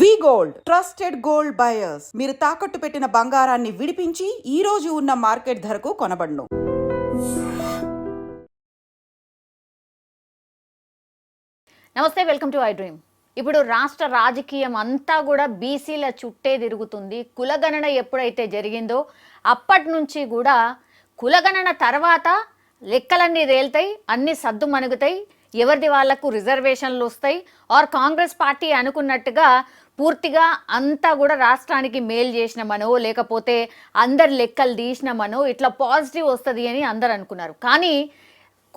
వి gold trusted gold buyers. మీరు తాకట్టు పెట్టిన బంగారాన్ని విడిపించి ఈ రోజు ఉన్న మార్కెట్ ధరకు కొనబడును. నమస్తే, వెల్కమ్ టు ఐ డ్రీమ్. ఇప్పుడు రాష్ట్ర రాజకీయం అంతా కూడా బీసీల చుట్టే తిరుగుతుంది. కులగణన ఎప్పుడైతే జరిగిందో అప్పటి నుంచి కూడా కులగణన తర్వాత లెక్కలన్నీ తేలుతాయి, అన్ని సద్దు మణుగుతాయి, ఎవరిది వాళ్లకు రిజర్వేషన్లు వస్తాయి. ఆర్ కాంగ్రెస్ పార్టీ అనుకున్నట్టుగా పూర్తిగా అంతా కూడా రాష్ట్రానికి మేలు చేసినామనో లేకపోతే అందరి లెక్కలు తీసినామనో ఇట్లా పాజిటివ్ వస్తుంది అని అందరు అనుకున్నారు. కానీ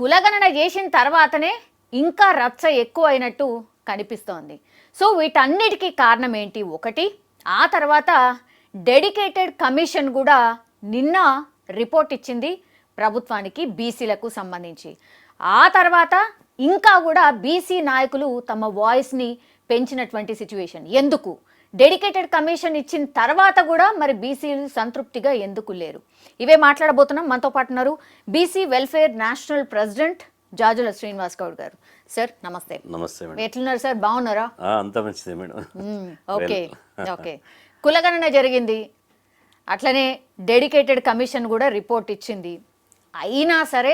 కులగణన చేసిన తర్వాతనే ఇంకా రచ్చ ఎక్కువ అయినట్టు కనిపిస్తోంది. సో వీటన్నిటికీ కారణం ఏంటి? ఒకటి, ఆ తర్వాత డెడికేటెడ్ కమిషన్ కూడా నిన్న రిపోర్ట్ ఇచ్చింది ప్రభుత్వానికి బీసీలకు సంబంధించి. ఆ తర్వాత ఇంకా కూడా బీసీ నాయకులు తమ వాయిస్ని పెంచినటువంటి సిచ్యువేషన్. ఎందుకు డెడికేటెడ్ కమిషన్ ఇచ్చిన తర్వాత కూడా మరి బీసీలు సంతృప్తిగా ఎందుకు లేరు? ఇవే మాట్లాడబోతున్నాం. మనతో పాటు ఉన్నారు BC welfare national president Jajula Srinivas Goud గారు. సార్ నమస్తే. నమస్తే మేడం. ఎట్లున్నారు సార్? బాగున్నారా? అంతా మంచిదే మేడం. Okay okay. కులగణన జరిగింది, అట్లనే డెడికేటెడ్ కమిషన్ కూడా రిపోర్ట్ ఇచ్చింది. అయినా సరే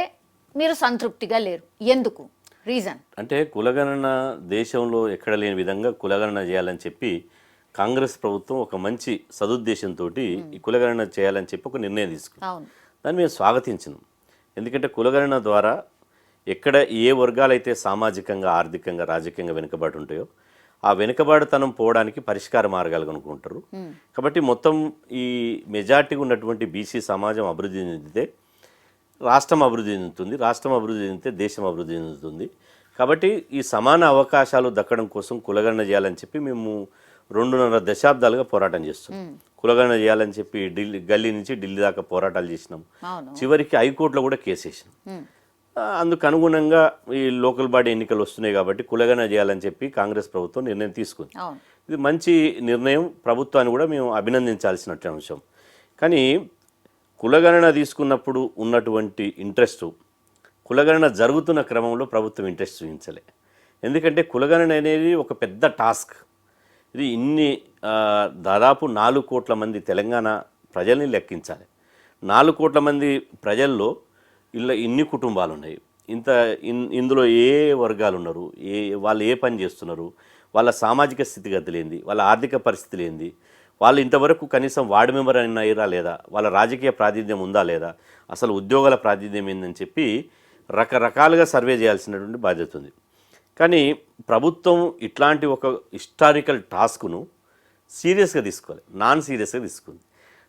మీరు సంతృప్తిగా లేరు. ఎందుకు? రీజన్ అంటే కులగణన దేశంలో ఎక్కడ లేని విధంగా కులగణన చేయాలని చెప్పి కాంగ్రెస్ ప్రభుత్వం ఒక మంచి సదుద్దేశంతో ఈ కులగణన చేయాలని చెప్పి ఒక నిర్ణయం తీసుకుంది. దాన్ని మేము స్వాగతించినాం. ఎందుకంటే కులగణన ద్వారా ఎక్కడ ఏ వర్గాలైతే సామాజికంగా, ఆర్థికంగా, రాజకీయంగా వెనుకబాటు ఉంటాయో ఆ వెనుకబాటుతనం పోవడానికి పరిష్కార మార్గాలు కనుక్కుంటారు. కాబట్టి మొత్తం ఈ మెజార్టీ ఉన్నటువంటి బీసీ సమాజం అభివృద్ధి చెందితే రాష్ట్రం అభివృద్ధి చెందుతుంది, రాష్ట్రం అభివృద్ధి చెందితే దేశం అభివృద్ధి చెందుతుంది. కాబట్టి ఈ సమాన అవకాశాలు దక్కడం కోసం కులగణన చేయాలని చెప్పి మేము 2.5 దశాబ్దాలుగా పోరాటం చేస్తున్నాం. కులగణన చేయాలని చెప్పి గల్లీ నుంచి ఢిల్లీ దాకా పోరాటాలు చేసినాం. చివరికి హైకోర్టులో కూడా కేసు వేసినాం. అందుకు అనుగుణంగా ఈ లోకల్ బాడీ ఎన్నికలు వస్తున్నాయి కాబట్టి కులగణన చేయాలని చెప్పి కాంగ్రెస్ ప్రభుత్వం నిర్ణయం తీసుకుంది. ఇది మంచి నిర్ణయం, ప్రభుత్వాన్ని కూడా మేము అభినందించాల్సిన అంశం. కానీ కులగణన తీసుకున్నప్పుడు ఉన్నటువంటి ఇంట్రెస్ట్ కులగణన జరుగుతున్న క్రమంలో ప్రభుత్వం ఇంట్రెస్ట్ చూపించలే. ఎందుకంటే కులగణన అనేది ఒక పెద్ద టాస్క్. ఇది దాదాపు 4 కోట్ల మంది తెలంగాణ ప్రజల్ని లెక్కించాలి. 4 కోట్ల మంది ప్రజల్లో ఇన్ని కుటుంబాలు ఉన్నాయి, ఇందులో ఏ వర్గాలు ఉన్నారు, వాళ్ళు ఏ పని చేస్తున్నారు, వాళ్ళ సామాజిక స్థితిగతులు ఏంది, వాళ్ళ ఆర్థిక పరిస్థితులు ఏంది, వాళ్ళు ఇంతవరకు కనీసం వార్డు మెంబర్ అయినా అయ్యారా లేదా, వాళ్ళ రాజకీయ ప్రాతినిధ్యం ఉందా లేదా, అసలు ఉద్యోగాల ప్రాతినిధ్యం ఏందని చెప్పి రకరకాలుగా సర్వే చేయాల్సినటువంటి బాధ్యత ఉంది. కానీ ప్రభుత్వం ఇట్లాంటి ఒక హిస్టారికల్ టాస్క్ను సీరియస్గా తీసుకోవాలి, నాన్ సీరియస్గా తీసుకుంది.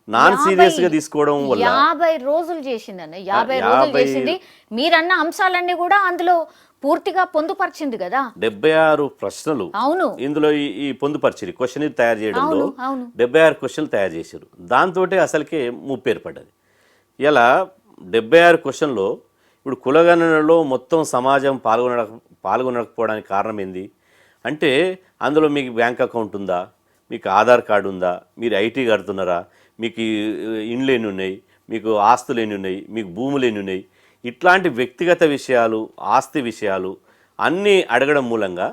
నాన్ సీరియస్ గా తీసుకోవడం వల్ల 50 రోజులు చేసిందండి. 50 రోజులు చేసింది. మీరన్న అంశాలన్నీ కూడా అందులో పూర్తిగా పొందుపరిచింది కదా. 76 ప్రశ్నలు అవును ఇందులో ఈ పొందుపరిచారు. క్వశ్చన్ తయారు చేయడంలో 76 క్వశ్చన్లు తయారు చేశారు. దాంతో అసలుకే ముప్పు ఏర్పడ్డది. ఇలా 76 క్వశ్చన్లో ఇప్పుడు కులగణనలో మొత్తం సమాజం పాల్గొనకపోవడానికి కారణం ఏంది అంటే, అందులో మీకు బ్యాంక్ అకౌంట్ ఉందా, మీకు ఆధార్ కార్డు ఉందా, మీరు ఐటీ కడుతున్నారా, మీకు ఇండ్లు ఎన్ని ఉన్నాయి, మీకు ఆస్తులు ఎన్ని ఉన్నాయి, మీకు భూములు ఎన్ని ఉన్నాయి, ఇట్లాంటి వ్యక్తిగత విషయాలు, ఆస్తి విషయాలు అన్నీ అడగడం మూలంగా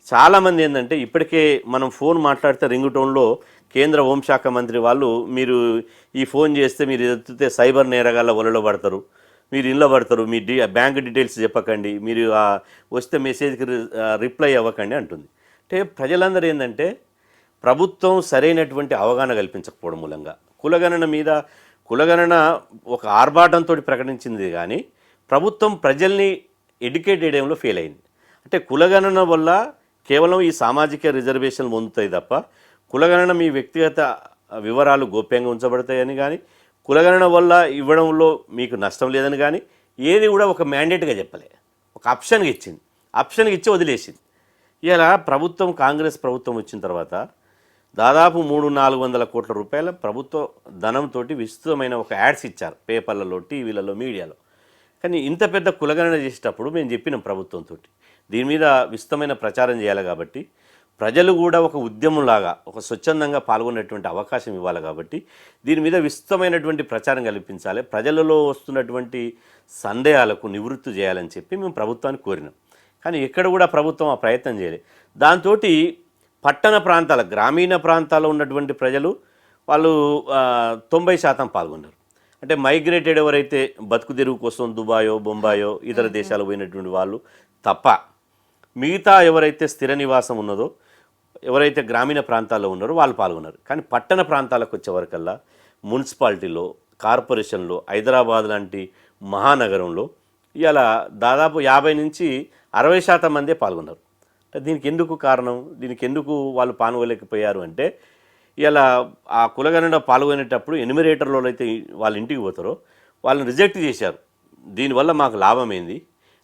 చాలామంది ఏంటంటే, ఇప్పటికే మనం ఫోన్ మాట్లాడితే రింగ్ టోన్లో కేంద్ర హోంశాఖ మంత్రి వాళ్ళు మీరు ఈ ఫోన్ చేస్తే మీరు ఎత్తితే సైబర్ నేరగాళ్ళ వలలో పడతారు, మీరు ఇంట్లో పడతారు, మీ బ్యాంక్ డీటెయిల్స్ చెప్పకండి, మీరు వస్తే మెసేజ్కి రిప్లై అవ్వకండి అంటుంది. అంటే ప్రజలందరూ ఏంటంటే ప్రభుత్వం సరైనటువంటి అవగాహన కల్పించకపోవడం మూలంగా కులగణన ఒక ఆర్భాటంతో ప్రకటించింది, కానీ ప్రభుత్వం ప్రజల్ని ఎడ్యుకేట్ చేయడంలో ఫెయిల్ అయింది. అంటే కులగణన వల్ల కేవలం ఈ సామాజిక రిజర్వేషన్లు పొందుతాయి తప్ప కులగణన మీ వ్యక్తిగత వివరాలు గోప్యంగా ఉంచబడతాయని కానీ, కులగణన వల్ల ఇవ్వడంలో మీకు నష్టం లేదని కానీ ఏది కూడా ఒక మ్యాండేట్గా చెప్పలే, ఒక ఆప్షన్గా ఇచ్చింది. ఆప్షన్గా ఇచ్చి వదిలేసింది. ఇలా ప్రభుత్వం, కాంగ్రెస్ ప్రభుత్వం వచ్చిన తర్వాత దాదాపు 300-400 కోట్ల రూపాయల ప్రభుత్వ ధనంతో విస్తృతమైన ఒక యాడ్స్ ఇచ్చారు పేపర్లలో, టీవీలలో, మీడియాలో. కానీ ఇంత పెద్ద కులగణన చేసేటప్పుడు మేము చెప్పినాం ప్రభుత్వంతో దీని మీద విస్తృతమైన ప్రచారం చేయాలి కాబట్టి, ప్రజలు కూడా ఒక ఉద్యమంలాగా ఒక స్వచ్ఛందంగా పాల్గొనేటువంటి అవకాశం ఇవ్వాలి కాబట్టి దీని మీద విస్తృతమైనటువంటి ప్రచారం కల్పించాలి, ప్రజలలో వస్తున్నటువంటి సందేహాలకు నివృత్తి చేయాలని చెప్పి మేము ప్రభుత్వాన్ని కోరినాం. కానీ ఎక్కడ కూడా ప్రభుత్వం ఆ ప్రయత్నం చేయలేదు. దాంతో పట్టణ ప్రాంతాల గ్రామీణ ప్రాంతాల్లో ఉన్నటువంటి ప్రజలు వాళ్ళు 90% పాల్గొన్నారు. అంటే మైగ్రేటెడ్ ఎవరైతే బతుకు తెరువు కోసం దుబాయో బొంబాయో ఇతర దేశాలు పోయినటువంటి వాళ్ళు తప్ప మిగతా ఎవరైతే స్థిర నివాసం ఉన్నదో ఎవరైతే గ్రామీణ ప్రాంతాల్లో ఉన్నారో వాళ్ళు పాల్గొన్నారు. కానీ పట్టణ ప్రాంతాలకు వచ్చేవరకల్లా మున్సిపాలిటీలో కార్పొరేషన్లో హైదరాబాద్ లాంటి మహానగరంలో ఇలా దాదాపు 50 నుంచి 60% మందే పాల్గొన్నారు. దీనికి ఎందుకు కారణం, దీనికి ఎందుకు వాళ్ళు పాల్గొలేకపోయారు అంటే ఇలా ఆ కులగణన పాల్గొనేటప్పుడు ఎన్యూమరేటర్లో అయితే వాళ్ళ ఇంటికి పోతారో వాళ్ళని రిజెక్ట్ చేశారు. దీనివల్ల మాకు లాభం ఏంది,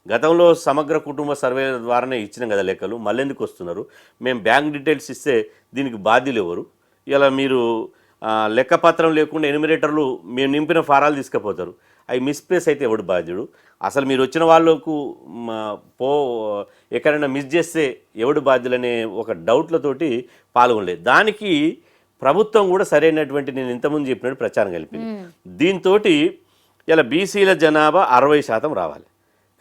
గతంలో సమగ్ర కుటుంబ సర్వే ద్వారానే ఇచ్చినాం కదా లెక్కలు, మళ్ళీ ఎందుకు వస్తున్నారు, మేము బ్యాంక్ డీటెయిల్స్ ఇస్తే దీనికి బాధ్యులు ఎవరు, ఇలా మీరు లెక్కపత్రం లేకుండా ఎన్యూమరేటర్లు మేము నింపిన ఫారాలు తీసుకుపోతారు, అవి మిస్ప్లేస్ అయితే ఎవడు బాధ్యుడు, అసలు మీరు వచ్చిన వాళ్ళకు ఎక్కడైనా మిస్ చేస్తే ఎవడు బాధ్యులనే ఒక డౌట్లతోటి పాల్గొనలేదు. దానికి ప్రభుత్వం కూడా సరైనటువంటి నేను ఇంతకుముందు చెప్పినట్టు ప్రచారం కలిపింది. దీంతో ఇలా బీసీల జనాభా 60% రావాలి.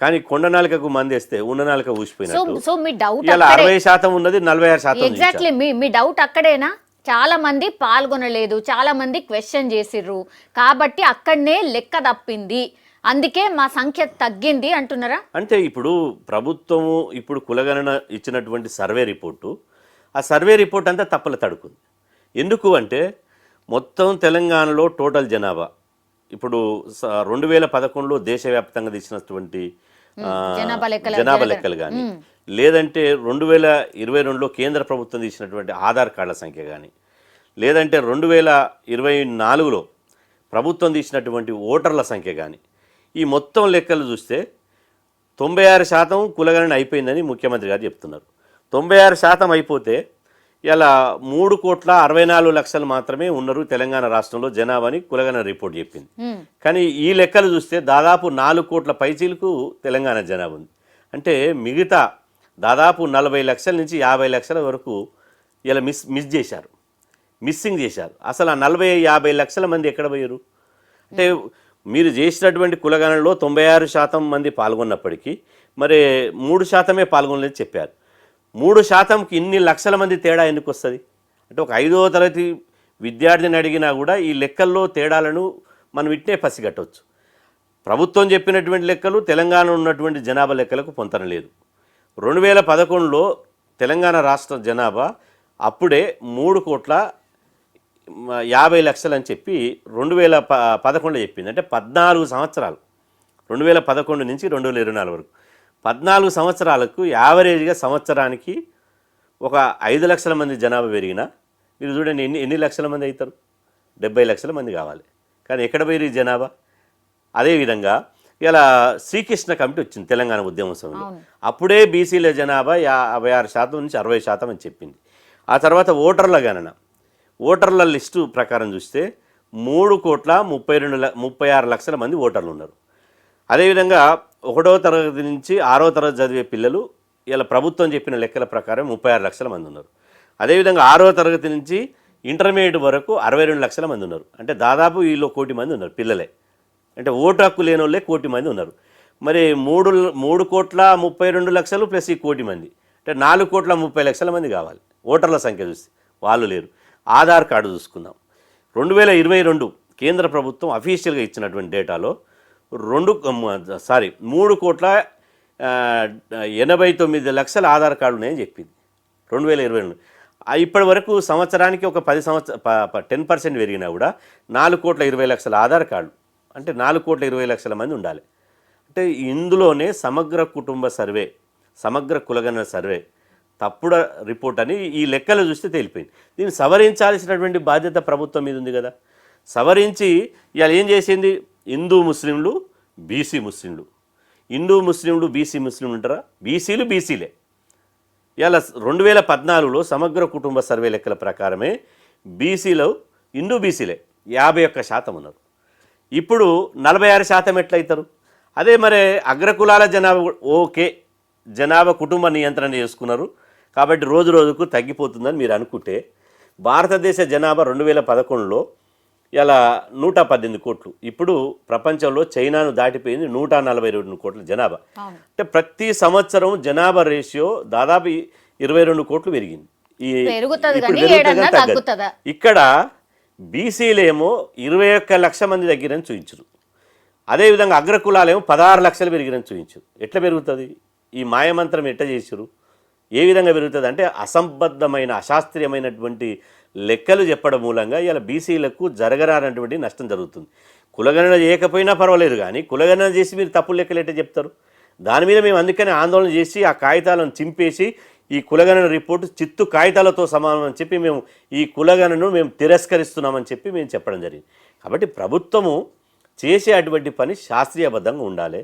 కానీ కొండ నాలికకు మందేస్తే ఉన్న నాలిక ఊసిపోయినట్టు సో మీ డౌట్ ఇలా 60% ఉన్నది 46%. ఎగ్జాక్ట్లీ మీ డౌట్ అక్కడేనా? చాలా మంది పాల్గొనలేదు, చాలా మంది క్వశ్చన్ చేసిర్రు, కాబట్టి అక్కడనే లెక్క తప్పింది, అందుకే మా సంఖ్య తగ్గింది అంటున్నారా? అంటే ఇప్పుడు ప్రభుత్వము ఇప్పుడు కులగణన ఇచ్చినటువంటి సర్వే రిపోర్టు, ఆ సర్వే రిపోర్ట్ అంతా తప్పుల తడుకుంది. ఎందుకు అంటే మొత్తం తెలంగాణలో టోటల్ జనాభా ఇప్పుడు 2011లో దేశవ్యాప్తంగా తీసినటువంటి జనాభా లెక్కలు కానీ లేదంటే 2022లో కేంద్ర ప్రభుత్వం తీసినటువంటి ఆధార్ కార్డుల సంఖ్య కానీ లేదంటే 2024లో ప్రభుత్వం తీసినటువంటి ఓటర్ల సంఖ్య కానీ ఈ మొత్తం లెక్కలు చూస్తే 96% కులగణన అయిపోయిందని ముఖ్యమంత్రి గారు చెప్తున్నారు. 96% అయిపోతే ఇలా 3,64,00,000 మాత్రమే ఉన్నారు తెలంగాణ రాష్ట్రంలో జనాభాని కులగణన రిపోర్ట్ చెప్పింది. కానీ ఈ లెక్కలు చూస్తే దాదాపు 4 కోట్ల పైచీలకు తెలంగాణ జనాభా ఉంది. అంటే మిగతా దాదాపు 40 లక్షల నుంచి 50 లక్షల వరకు ఇలా మిస్సింగ్ చేశారు. అసలు ఆ 40-50 లక్షల మంది ఎక్కడ పోయారు అంటే మీరు చేసినటువంటి కులగణనలో 96% మంది పాల్గొన్నప్పటికీ మరి 3%మే పాల్గొనలేదు చెప్పారు. 3%కి ఇన్ని లక్షల మంది తేడా ఎందుకు వస్తుంది అంటే ఒక 5వ తరగతి విద్యార్థిని అడిగినా కూడా ఈ లెక్కల్లో తేడాలను మనం ఇట్నే పసిగట్టవచ్చు. ప్రభుత్వం చెప్పినటువంటి లెక్కలు తెలంగాణ ఉన్నటువంటి జనాభా లెక్కలకు పొంతన లేదు. 2011లో తెలంగాణ రాష్ట్ర జనాభా అప్పుడే 3,50,00,000 అని చెప్పి 2011లో చెప్పింది. అంటే 14 సంవత్సరాలు 2011 నుంచి 2024 వరకు 14 సంవత్సరాలకు యావరేజ్గా సంవత్సరానికి ఒక 5 లక్షల మంది జనాభా పెరిగినా మీరు చూడండి ఎన్ని లక్షల మంది అవుతారు, 70 లక్షల మంది కావాలి. కానీ ఎక్కడ పోయి జనాభా. అదేవిధంగా ఇలా శ్రీకృష్ణ కమిటీ వచ్చింది తెలంగాణ ఉద్యమం సమయంలో, అప్పుడే బీసీల జనాభా 56% నుంచి 60% అని చెప్పింది. ఆ తర్వాత ఓటర్ల గణన, ఓటర్ల లిస్టు ప్రకారం చూస్తే 3,36,00,000 మంది ఓటర్లు ఉన్నారు. అదేవిధంగా 1వ తరగతి నుంచి 6వ తరగతి చదివే పిల్లలు ఇలా ప్రభుత్వం చెప్పిన లెక్కల ప్రకారం 36 లక్షల మంది ఉన్నారు. అదేవిధంగా 6వ తరగతి నుంచి ఇంటర్మీడియట్ వరకు 62 లక్షల మంది ఉన్నారు. అంటే దాదాపు వీళ్ళు 1 కోటి మంది ఉన్నారు పిల్లలే. అంటే ఓటు హక్కు లేని వాళ్ళే 1 కోటి మంది ఉన్నారు. మరి 3,32,00,000 ప్లస్ ఈ 1 కోటి మంది అంటే 4,30,00,000 మంది కావాలి ఓటర్ల సంఖ్య చూస్తే, వాళ్ళు లేరు. ఆధార్ కార్డు చూసుకుందాం. 2022 కేంద్ర ప్రభుత్వం అఫీషియల్గా ఇచ్చినటువంటి డేటాలో 3,89,00,000 ఆధార్ కార్డు ఉన్నాయని చెప్పింది 2022. ఇప్పటి వరకు సంవత్సరానికి ఒక 10% పెరిగినా కూడా 4,20,00,000 ఆధార్ కార్డు అంటే 4,20,00,000 మంది ఉండాలి. అంటే ఇందులోనే సమగ్ర కుటుంబ సర్వే, సమగ్ర కులగణన సర్వే తప్పుడు రిపోర్ట్ అని ఈ లెక్కలు చూస్తే తేలిపోయింది. దీన్ని సవరించాల్సినటువంటి బాధ్యత ప్రభుత్వం మీద ఉంది కదా. సవరించి ఇవాళ ఏం చేసింది, హిందూ ముస్లింలు బీసీ ముస్లింలు, హిందూ ముస్లింలు బీసీ ముస్లింలు ఉంటారా, బీసీలు బీసీలే. ఇవాళ 2014లో సమగ్ర కుటుంబ సర్వే లెక్కల ప్రకారమే బీసీలో హిందూ బీసీలే 51% ఉన్నారు. ఇప్పుడు 46% ఎట్లయితారు? అదే మరి అగ్రకులాల జనాభా ఓకే, జనాభా కుటుంబ నియంత్రణ చేసుకున్నారు కాబట్టి రోజు రోజుకు తగ్గిపోతుందని మీరు అనుకుంటే, భారతదేశ జనాభా 2011లో ఇలా 118 కోట్లు, ఇప్పుడు ప్రపంచంలో చైనాను దాటిపోయింది 142 కోట్ల జనాభా. అంటే ప్రతి సంవత్సరం జనాభా రేషియో దాదాపు 22 కోట్లు పెరిగింది. పెరుగుతుంది ఇప్పుడు కానీ పెరుగుతుంది ఏడన్నా కానీ తగ్గదు. తగ్గుతుందా? ఇక్కడ బీసీలేమో 21 లక్షల మంది దగ్గరని చూపించరు. అదేవిధంగా అగ్రకులాలేమో 16 లక్షలు పెరిగిరని చూపించరు. ఎట్లా పెరుగుతుంది? ఈ మాయమంత్రం ఎట్లా చేసారు? ఏ విధంగా పెరుగుతుంది అంటే అసంబద్ధమైన అశాస్త్రీయమైనటువంటి లెక్కలు చెప్పడం మూలంగా ఇలా బీసీలకు జరగరానటువంటి నష్టం జరుగుతుంది. కులగణన చేయకపోయినా పర్వాలేదు, కానీ కులగణన చేసి మీరు తప్పులు లెక్కలు ఎట్లా చెప్తారు? దాని మీద మేము అందుకనే ఆందోళన చేసి ఆ కాగితాలను చింపేసి ఈ కులగణన రిపోర్టు చిత్తు కాగితాలతో సమానం అని చెప్పి మేము ఈ కులగణను మేము తిరస్కరిస్తున్నామని చెప్పి మేము చెప్పడం జరిగింది. కాబట్టి ప్రభుత్వము చేసే అటువంటి పని శాస్త్రీయబద్ధంగా ఉండాలి.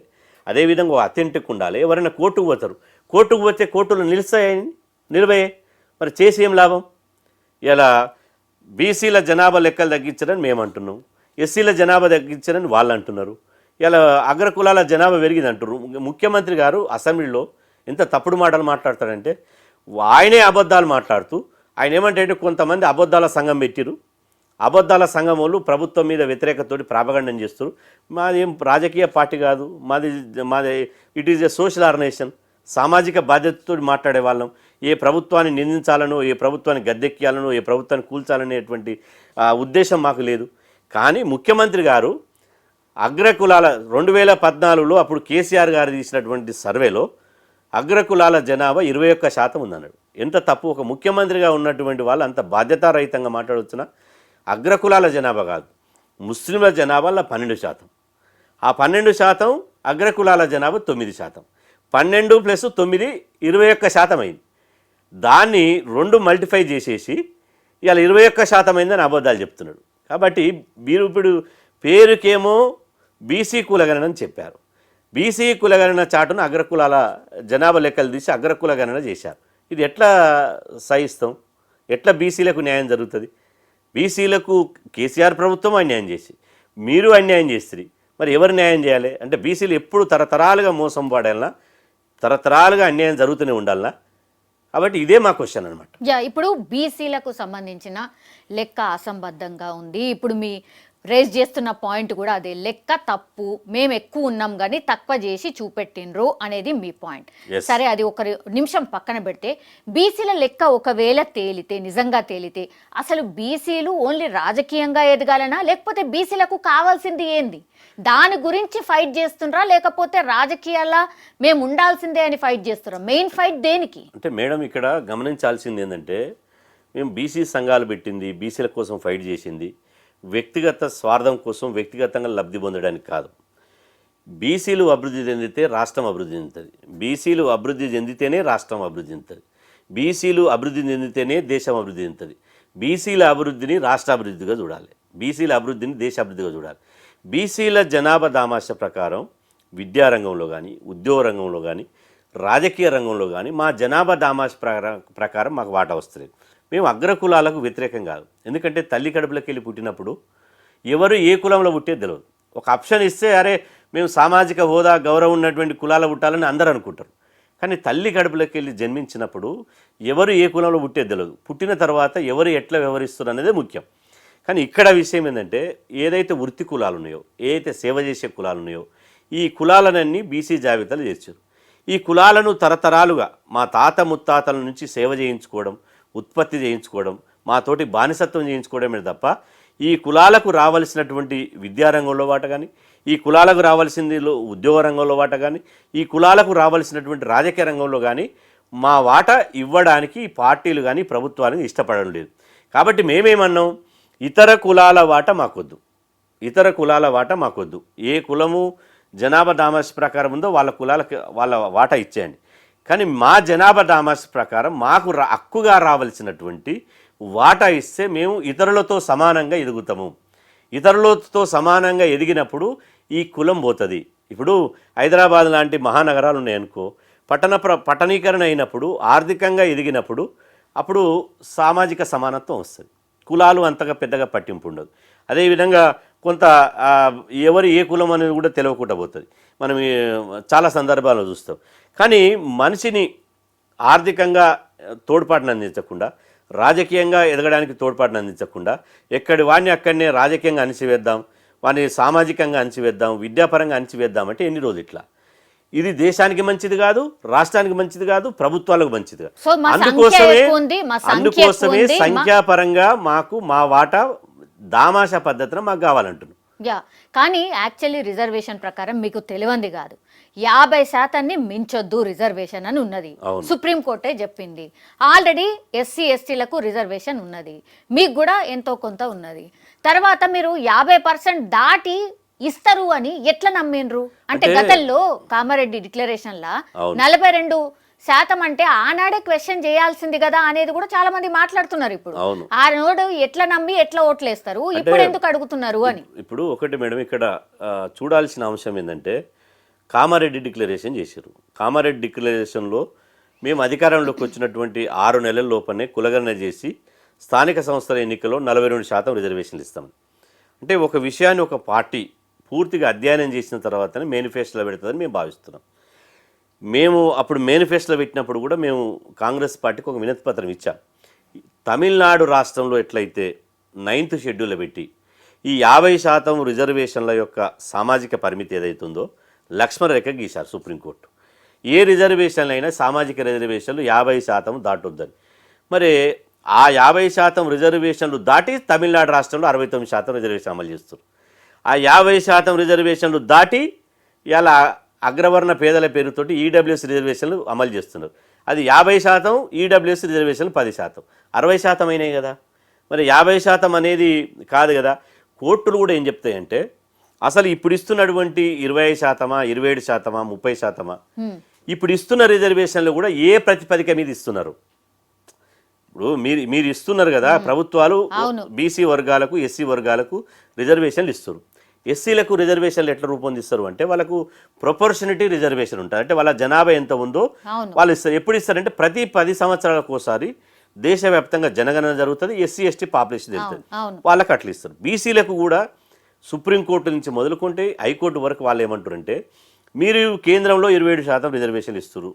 అదేవిధంగా అథెంటిక్ ఉండాలి. ఎవరైనా కోర్టుకు పోతారు, కోర్టుకు పోతే కోర్టులు నిలవయే, మరి చేసి ఏం లాభం? ఇలా బీసీల జనాభా లెక్కలు తగ్గించారని మేము అంటున్నాం, ఎస్సీల జనాభా తగ్గించారని వాళ్ళు అంటున్నారు. ఇలా అగ్రకులాల జనాభా పెరిగింది అంటున్నారు. ముఖ్యమంత్రి గారు అసెంబ్లీలో ఎంత తప్పుడు మాటలు మాట్లాడతాడంటే ఆయనే అబద్ధాలు మాట్లాడుతూ ఆయన ఏమంటే కొంతమంది అబద్ధాల సంఘం పెట్టిరు, అబద్ధాల సంఘం వాళ్ళు ప్రభుత్వం మీద వ్యతిరేకతోటి ప్రాపగండం చేస్తారు. మాది ఏం రాజకీయ పార్టీ కాదు, మాది it is a social organization. సామాజిక బాధ్యతతో మాట్లాడే వాళ్ళం. ఏ ప్రభుత్వాన్ని నిందించాలనో, ఏ ప్రభుత్వాన్ని గద్దెక్కియాలనో, ఏ ప్రభుత్వాన్ని కూల్చాలనేటువంటి ఉద్దేశం మాకు లేదు. కానీ ముఖ్యమంత్రి గారు అగ్రకులాల 2014లో అప్పుడు కేసీఆర్ గారు తీసినటువంటి సర్వేలో అగ్రకులాల జనాభా 21% ఉందన్నాడు. ఎంత తప్పు! ఒక ముఖ్యమంత్రిగా ఉన్నటువంటి వాళ్ళు అంత బాధ్యతారహితంగా మాట్లాడుతున్నా. అగ్రకులాల జనాభా కాదు, ముస్లింల జనాభాలో 12%. ఆ 12% అగ్రకులాల జనాభా 9%. 12 + 9 21% అయింది. దాన్ని 2 మల్టిఫై చేసేసి ఇవాళ 21% అయిందని అబద్ధాలు చెప్తున్నాడు. కాబట్టి మీరు ఇప్పుడు పేరుకేమో బీసీ కులగణన అని చెప్పారు. బీసీ కులగణన చాటును అగ్రకులాల జనాభా లెక్కలు తీసి అగ్రకుల గణన చేశారు. ఇది ఎట్లా సహిస్తాం? ఎట్లా బీసీలకు న్యాయం జరుగుతుంది? బీసీలకు కేసీఆర్ ప్రభుత్వం అన్యాయం చేసి మీరు అన్యాయం చేస్తుంది. మరి ఎవరు న్యాయం చేయాలి? అంటే బీసీలు ఎప్పుడు తరతరాలుగా మోసం పడాలన్నా, తరతరాలుగా అన్యాయం జరుగుతూనే ఉండాలన్నా? కాబట్టి ఇదే మా క్వశ్చన్ అనమాట. ఇప్పుడు బీసీలకు సంబంధించిన లెక్క అసంబద్ధంగా ఉంది. ఇప్పుడు మీ రేజ్ చేస్తున్న పాయింట్ కూడా అదే, లెక్క తప్పు, మేము ఎక్కువ ఉన్నాం కానీ తక్కువ చేసి చూపెట్టిండ్రు అనేది మీ పాయింట్. సరే, అది ఒక నిమిషం పక్కన పెడితే, బీసీల లెక్క ఒకవేళ నిజంగా తేలితే అసలు బీసీలు ఓన్లీ రాజకీయంగా ఎదగాలనా, లేకపోతే బీసీలకు కావాల్సింది ఏంది? దాని గురించి ఫైట్ చేస్తుండ్రా, లేకపోతే రాజకీయాల మేము ఉండాల్సిందే అని ఫైట్ చేస్తున్నారా? మెయిన్ ఫైట్ దేనికి? అంటే మేడం, ఇక్కడ గమనించాల్సింది ఏంటంటే, మేము బీసీ సంఘాలు పెట్టింది, బీసీల కోసం ఫైట్ చేసింది వ్యక్తిగత స్వార్థం కోసం, వ్యక్తిగతంగా లబ్ధి పొందడానికి కాదు. బీసీలు అభివృద్ధి చెందితే రాష్ట్రం అభివృద్ధి చెందుతుంది. బీసీలు అభివృద్ధి చెందితేనే రాష్ట్రం అభివృద్ధి చెందుతుంది. బీసీలు అభివృద్ధి చెందితేనే దేశం అభివృద్ధి చెందుతుంది. బీసీల అభివృద్ధిని రాష్ట్ర అభివృద్ధిగా చూడాలి, బీసీల అభివృద్ధిని దేశ అభివృద్ధిగా చూడాలి. బీసీల జనాభా దామాష ప్రకారం విద్యారంగంలో కానీ, ఉద్యోగ రంగంలో కానీ, రాజకీయ రంగంలో కానీ మా జనాభా దామాష ప్రకారం మాకు వాటా వస్తుంది. మేము అగ్రకులాలకు వ్యతిరేకం కాదు. ఎందుకంటే తల్లి కడుపులోకి వెళ్ళి పుట్టినప్పుడు ఎవరు ఏ కులంలో పుట్టేది తెలియదు. ఒక ఆప్షన్ ఇస్తే అరే మేము సామాజిక హోదా గౌరవం ఉన్నటువంటి కులాలు పుట్టాలని అందరూ అనుకుంటారు. కానీ తల్లి కడుపులోకి వెళ్ళి జన్మించినప్పుడు ఎవరు ఏ కులంలో పుట్టేది తెలియదు. పుట్టిన తర్వాత ఎవరు ఎట్లా వ్యవహరిస్తారు అనేది ముఖ్యం. కానీ ఇక్కడ విషయం ఏంటంటే, ఏదైతే వృత్తి కులాలు ఉన్నాయో, ఏదైతే సేవ చేసే కులాలు ఉన్నాయో, ఈ కులాలనన్నీ బీసీ జాబితాలు చేర్చారు. ఈ కులాలను తరతరాలుగా మా తాత ముత్తాతల నుంచి సేవ చేయించుకోవడం, ఉత్పత్తి చేయించుకోవడం, మాతోటి బానిసత్వం చేయించుకోవడమే తప్ప ఈ కులాలకు రావాల్సినటువంటి విద్యారంగంలో వాట కానీ, ఈ కులాలకు రావాల్సింది ఉద్యోగ రంగంలో వాట కానీ, ఈ కులాలకు రావాల్సినటువంటి రాజకీయ రంగంలో కానీ మా వాటా ఇవ్వడానికి పార్టీలు కానీ ప్రభుత్వానికి ఇష్టపడడం లేదు. కాబట్టి మేమేమన్నాం, ఇతర కులాల వాటా మాకొద్దు, ఇతర కులాల వాటా మాకొద్దు. ఏ కులము జనాభా దామాష ప్రకారం ఉందో వాళ్ళ కులాలకు వాళ్ళ వాటా ఇచ్చేయండి. కానీ మా జనాభా దామాష ప్రకారం మాకు హక్కుగా రావాల్సినటువంటి వాటా ఇస్తే మేము ఇతరులతో సమానంగా ఎదుగుతాము. ఇతరులతో సమానంగా ఎదిగినప్పుడు ఈ కులం పోతుంది. ఇప్పుడు హైదరాబాద్ లాంటి మహానగరాలు ఉన్నాయనుకో, పట్టణీకరణ అయినప్పుడు, ఆర్థికంగా ఎదిగినప్పుడు అప్పుడు సామాజిక సమానత్వం వస్తుంది. కులాలు అంతగా పెద్దగా పట్టింపు ఉండదు. అదేవిధంగా కొంత ఎవరు ఏ కులం అనేది కూడా తెలియకుండా పోతుంది. మనం చాలా సందర్భాల్లో చూస్తాం. కానీ మనిషిని ఆర్థికంగా తోడ్పాటును అందించకుండా, రాజకీయంగా ఎదగడానికి తోడ్పాటును అందించకుండా ఎక్కడి వాడిని అక్కడనే రాజకీయంగా అణిచివేద్దాం, వాడిని సామాజికంగా అణిచివేద్దాం, విద్యాపరంగా అణిచివేద్దాం అంటే ఎన్ని రోజులు ఇట్లా? ఇది దేశానికి మంచిది కాదు, రాష్ట్రానికి మంచిది కాదు, ప్రభుత్వాలకు మంచిది కాదు. సో మా సంఖ్య ఎక్కువ ఉంది, మా సంఖ్య ఎక్కువ ఉంది, సంఖ్యాపరంగా మాకు మా వాటా దామాషా పద్ధతిన మాకు కావాలంటున్నాం. యా, కానీ యాక్చువల్లీ రిజర్వేషన్ ప్రకారం మీకు తెలియంది కాదు, 50% మించొద్దు రిజర్వేషన్ అని ఉన్నది. సుప్రీంకోర్టే చెప్పింది. ఆల్రెడీ ఎస్సీ ఎస్టీలకు రిజర్వేషన్ ఉన్నది, మీకు కూడా ఎంతో కొంత ఉన్నది. తర్వాత మీరు 50% దాటి ఇస్తారు అని ఎట్లా నమ్మిండ్రు? అంటే గతంలో కామారెడ్డి డిక్లరేషన్ లా 42% అంటే ఆనాడే క్వశ్చన్ చేయాల్సింది కదా అనేది కూడా చాలా మంది మాట్లాడుతున్నారు. ఇప్పుడు ఆ నోడు ఎట్లా నమ్మి ఎట్లా ఓట్లేస్తారు, ఇప్పుడు ఎందుకు అడుగుతున్నారు అని. ఇప్పుడు ఒకటి మేడం, ఇక్కడ చూడాల్సిన అంశం ఏంటంటే కామారెడ్డి డిక్లరేషన్ చేశారు. కామారెడ్డి డిక్లరేషన్లో మేము అధికారంలోకి వచ్చినటువంటి 6 నెలల లోపలనే కులగణన చేసి స్థానిక సంస్థల ఎన్నికల్లో 42% రిజర్వేషన్లు ఇస్తామని. అంటే ఒక విషయాన్ని ఒక పార్టీ పూర్తిగా అధ్యయనం చేసిన తర్వాతనే మేనిఫెస్టోలో పెడుతుందని మేము భావిస్తున్నాం. మేము అప్పుడు మేనిఫెస్టోలో పెట్టినప్పుడు కూడా మేము కాంగ్రెస్ పార్టీకి ఒక వినతి పత్రం ఇచ్చాం. తమిళనాడు రాష్ట్రంలో ఎట్లయితే 9th షెడ్యూల్లో పెట్టి ఈ 50% రిజర్వేషన్ల యొక్క సామాజిక పరిమితి ఏదైతుందో లక్ష్మణ రేఖ గీశారు సుప్రీంకోర్టు. ఏ రిజర్వేషన్లు అయినా సామాజిక రిజర్వేషన్లు 50% దాటొద్దని. మరి ఆ 50% రిజర్వేషన్లు దాటి తమిళనాడు రాష్ట్రంలో 69% రిజర్వేషన్ అమలు చేస్తారు. ఆ 50% రిజర్వేషన్లు దాటి ఇలా అగ్రవర్ణ పేదల పేరుతోటి ఈడబ్ల్యూఎస్ రిజర్వేషన్లు అమలు చేస్తున్నారు. అది 50%, ఈడబ్ల్యూఎస్ రిజర్వేషన్లు 10%, 60% అయినాయి కదా. మరి 50% అనేది కాదు కదా. కోర్టులు కూడా ఏం చెప్తాయంటే అసలు ఇప్పుడు ఇస్తున్నటువంటి 25%, 27%, 30%, ఇప్పుడు ఇస్తున్న రిజర్వేషన్లు కూడా ఏ ప్రతిపదిక మీద ఇస్తున్నారు? ఇప్పుడు మీరు ఇస్తున్నారు కదా, ప్రభుత్వాలు బీసీ వర్గాలకు, ఎస్సీ వర్గాలకు రిజర్వేషన్లు ఇస్తారు. ఎస్సీలకు రిజర్వేషన్లు ఎట్లా రూపొందిస్తారు అంటే వాళ్ళకు ప్రొపోర్షనిటీ రిజర్వేషన్ ఉంటుంది. అంటే వాళ్ళ జనాభా ఎంత ఉందో వాళ్ళు ఇస్తారు. ఎప్పుడు ఇస్తారంటే ప్రతి 10 సంవత్సరాలకు ఒకసారి దేశవ్యాప్తంగా జనగణన జరుగుతుంది, ఎస్సీ ఎస్టీ పాపులేషన్ వెళ్తుంది, వాళ్ళకి అట్లా ఇస్తారు. బీసీలకు కూడా సుప్రీంకోర్టు నుంచి మొదలుకుంటే హైకోర్టు వరకు వాళ్ళు ఏమంటారంటే మీరు కేంద్రంలో 27% రిజర్వేషన్లు ఇస్తారు,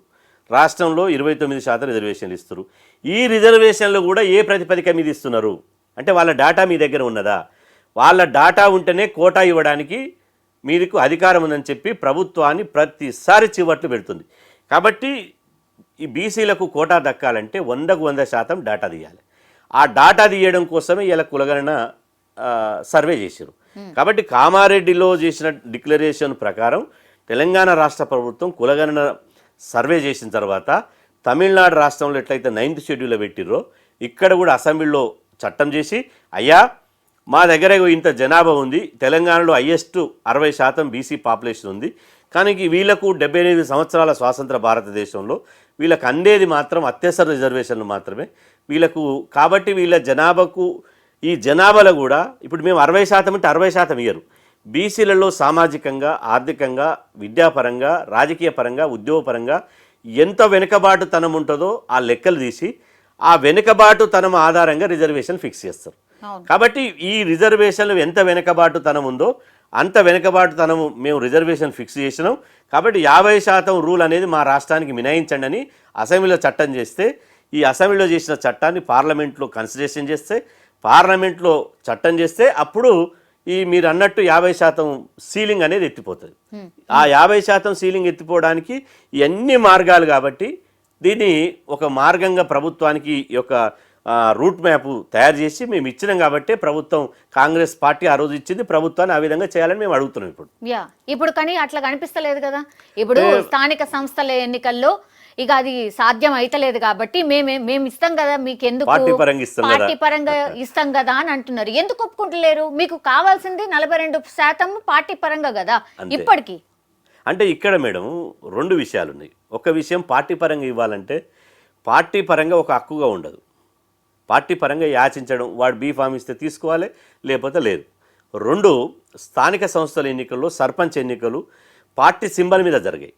రాష్ట్రంలో 29% రిజర్వేషన్లు ఇస్తారు. ఈ రిజర్వేషన్లు కూడా ఏ ప్రతిపదిక మీద ఇస్తున్నారు అంటే వాళ్ళ డేటా మీ దగ్గర ఉన్నదా? వాళ్ళ డేటా ఉంటేనే కోటా ఇవ్వడానికి మీకు అధికారం ఉందని చెప్పి ప్రభుత్వాన్ని ప్రతిసారి చివట్లు పెడుతుంది. కాబట్టి ఈ బీసీలకు కోటా దక్కాలంటే 100కు 100% డేటా తీయాలి. ఆ డేటా తీయడం కోసమే ఇలా కులగణన సర్వే చేశారు. కాబట్టి కామారెడ్డిలో చేసిన డిక్లరేషన్ ప్రకారం తెలంగాణ రాష్ట్ర ప్రభుత్వం కులగణన సర్వే చేసిన తర్వాత తమిళనాడు రాష్ట్రంలో ఎట్లయితే 9th షెడ్యూల్లో పెట్టిర్రో ఇక్కడ కూడా అసెంబ్లీలో చట్టం చేసి అయ్యా మా దగ్గర ఇంత జనాభా ఉంది, తెలంగాణలో హైయెస్ట్ 60% బీసీ పాపులేషన్ ఉంది, కానీ వీళ్ళకు 78 సంవత్సరాల స్వాతంత్ర భారతదేశంలో వీళ్ళకు అందేది మాత్రం అత్యవసర రిజర్వేషన్లు మాత్రమే వీళ్ళకు. కాబట్టి వీళ్ళ జనాభాకు ఈ జనాభాలో కూడా ఇప్పుడు మేము 60% అంటే 60% ఇయ్యరు. బీసీలలో సామాజికంగా, ఆర్థికంగా, విద్యాపరంగా, రాజకీయ పరంగా, ఉద్యోగపరంగా ఎంత వెనుకబాటుతనం ఉంటుందో ఆ లెక్కలు తీసి ఆ వెనుకబాటుతనం ఆధారంగా రిజర్వేషన్ ఫిక్స్ చేస్తారు. కాబట్టి ఈ రిజర్వేషన్లు ఎంత వెనుకబాటుతనం ఉందో అంత వెనుకబాటుతనం మేము రిజర్వేషన్ ఫిక్స్ చేసినాం. కాబట్టి 50% రూల్ అనేది మా రాష్ట్రానికి మినహాయించండి అని అసెంబ్లీలో చట్టం చేస్తే, ఈ అసెంబ్లీలో చేసిన చట్టాన్ని పార్లమెంట్లో కన్సిడరేషన్ చేస్తే, పార్లమెంట్లో చట్టం చేస్తే అప్పుడు ఈ మీరు అన్నట్టు 50% సీలింగ్ అనేది ఎత్తిపోతుంది. ఆ 50% సీలింగ్ ఎత్తిపోవడానికి ఇవన్నీ మార్గాలు. కాబట్టి దీన్ని ఒక మార్గంగా ప్రభుత్వానికి యొక్క రూట్ మ్యాప్ తయారు చేసి మేము ఇచ్చినాం. కాబట్టి ప్రభుత్వం కాంగ్రెస్ పార్టీ ఆ రోజు ఇచ్చింది, ప్రభుత్వాన్ని ఆ విధంగా చేయాలని మేము అడుగుతున్నాం ఇప్పుడు. కానీ అట్లా కనిపిస్తలేదు కదా. ఇప్పుడు స్థానిక సంస్థల ఎన్నికల్లో ఇక అది సాధ్యం అయితలేదు కాబట్టి మేము ఇస్తాం కదా, మీకు ఎందుకు పార్టీ పరంగా ఇస్తాం కదా అని అంటున్నారు. ఎందుకు ఒప్పుకుంటలేరు? మీకు కావాల్సింది 42% పార్టీ పరంగా కదా ఇప్పటికీ. అంటే ఇక్కడ మేడం 2 విషయాలు ఉన్నాయి. ఒక విషయం పార్టీ పరంగా ఇవ్వాలంటే పార్టీ పరంగా ఒక హక్కుగా ఉండదు. పార్టీ పరంగా యాచించడం, వాడు బీఫామ్ ఇస్తే తీసుకోవాలి లేకపోతే లేదు. 2, స్థానిక సంస్థల ఎన్నికల్లో సర్పంచ్ ఎన్నికలు పార్టీ సింబల్ మీద జరిగాయి.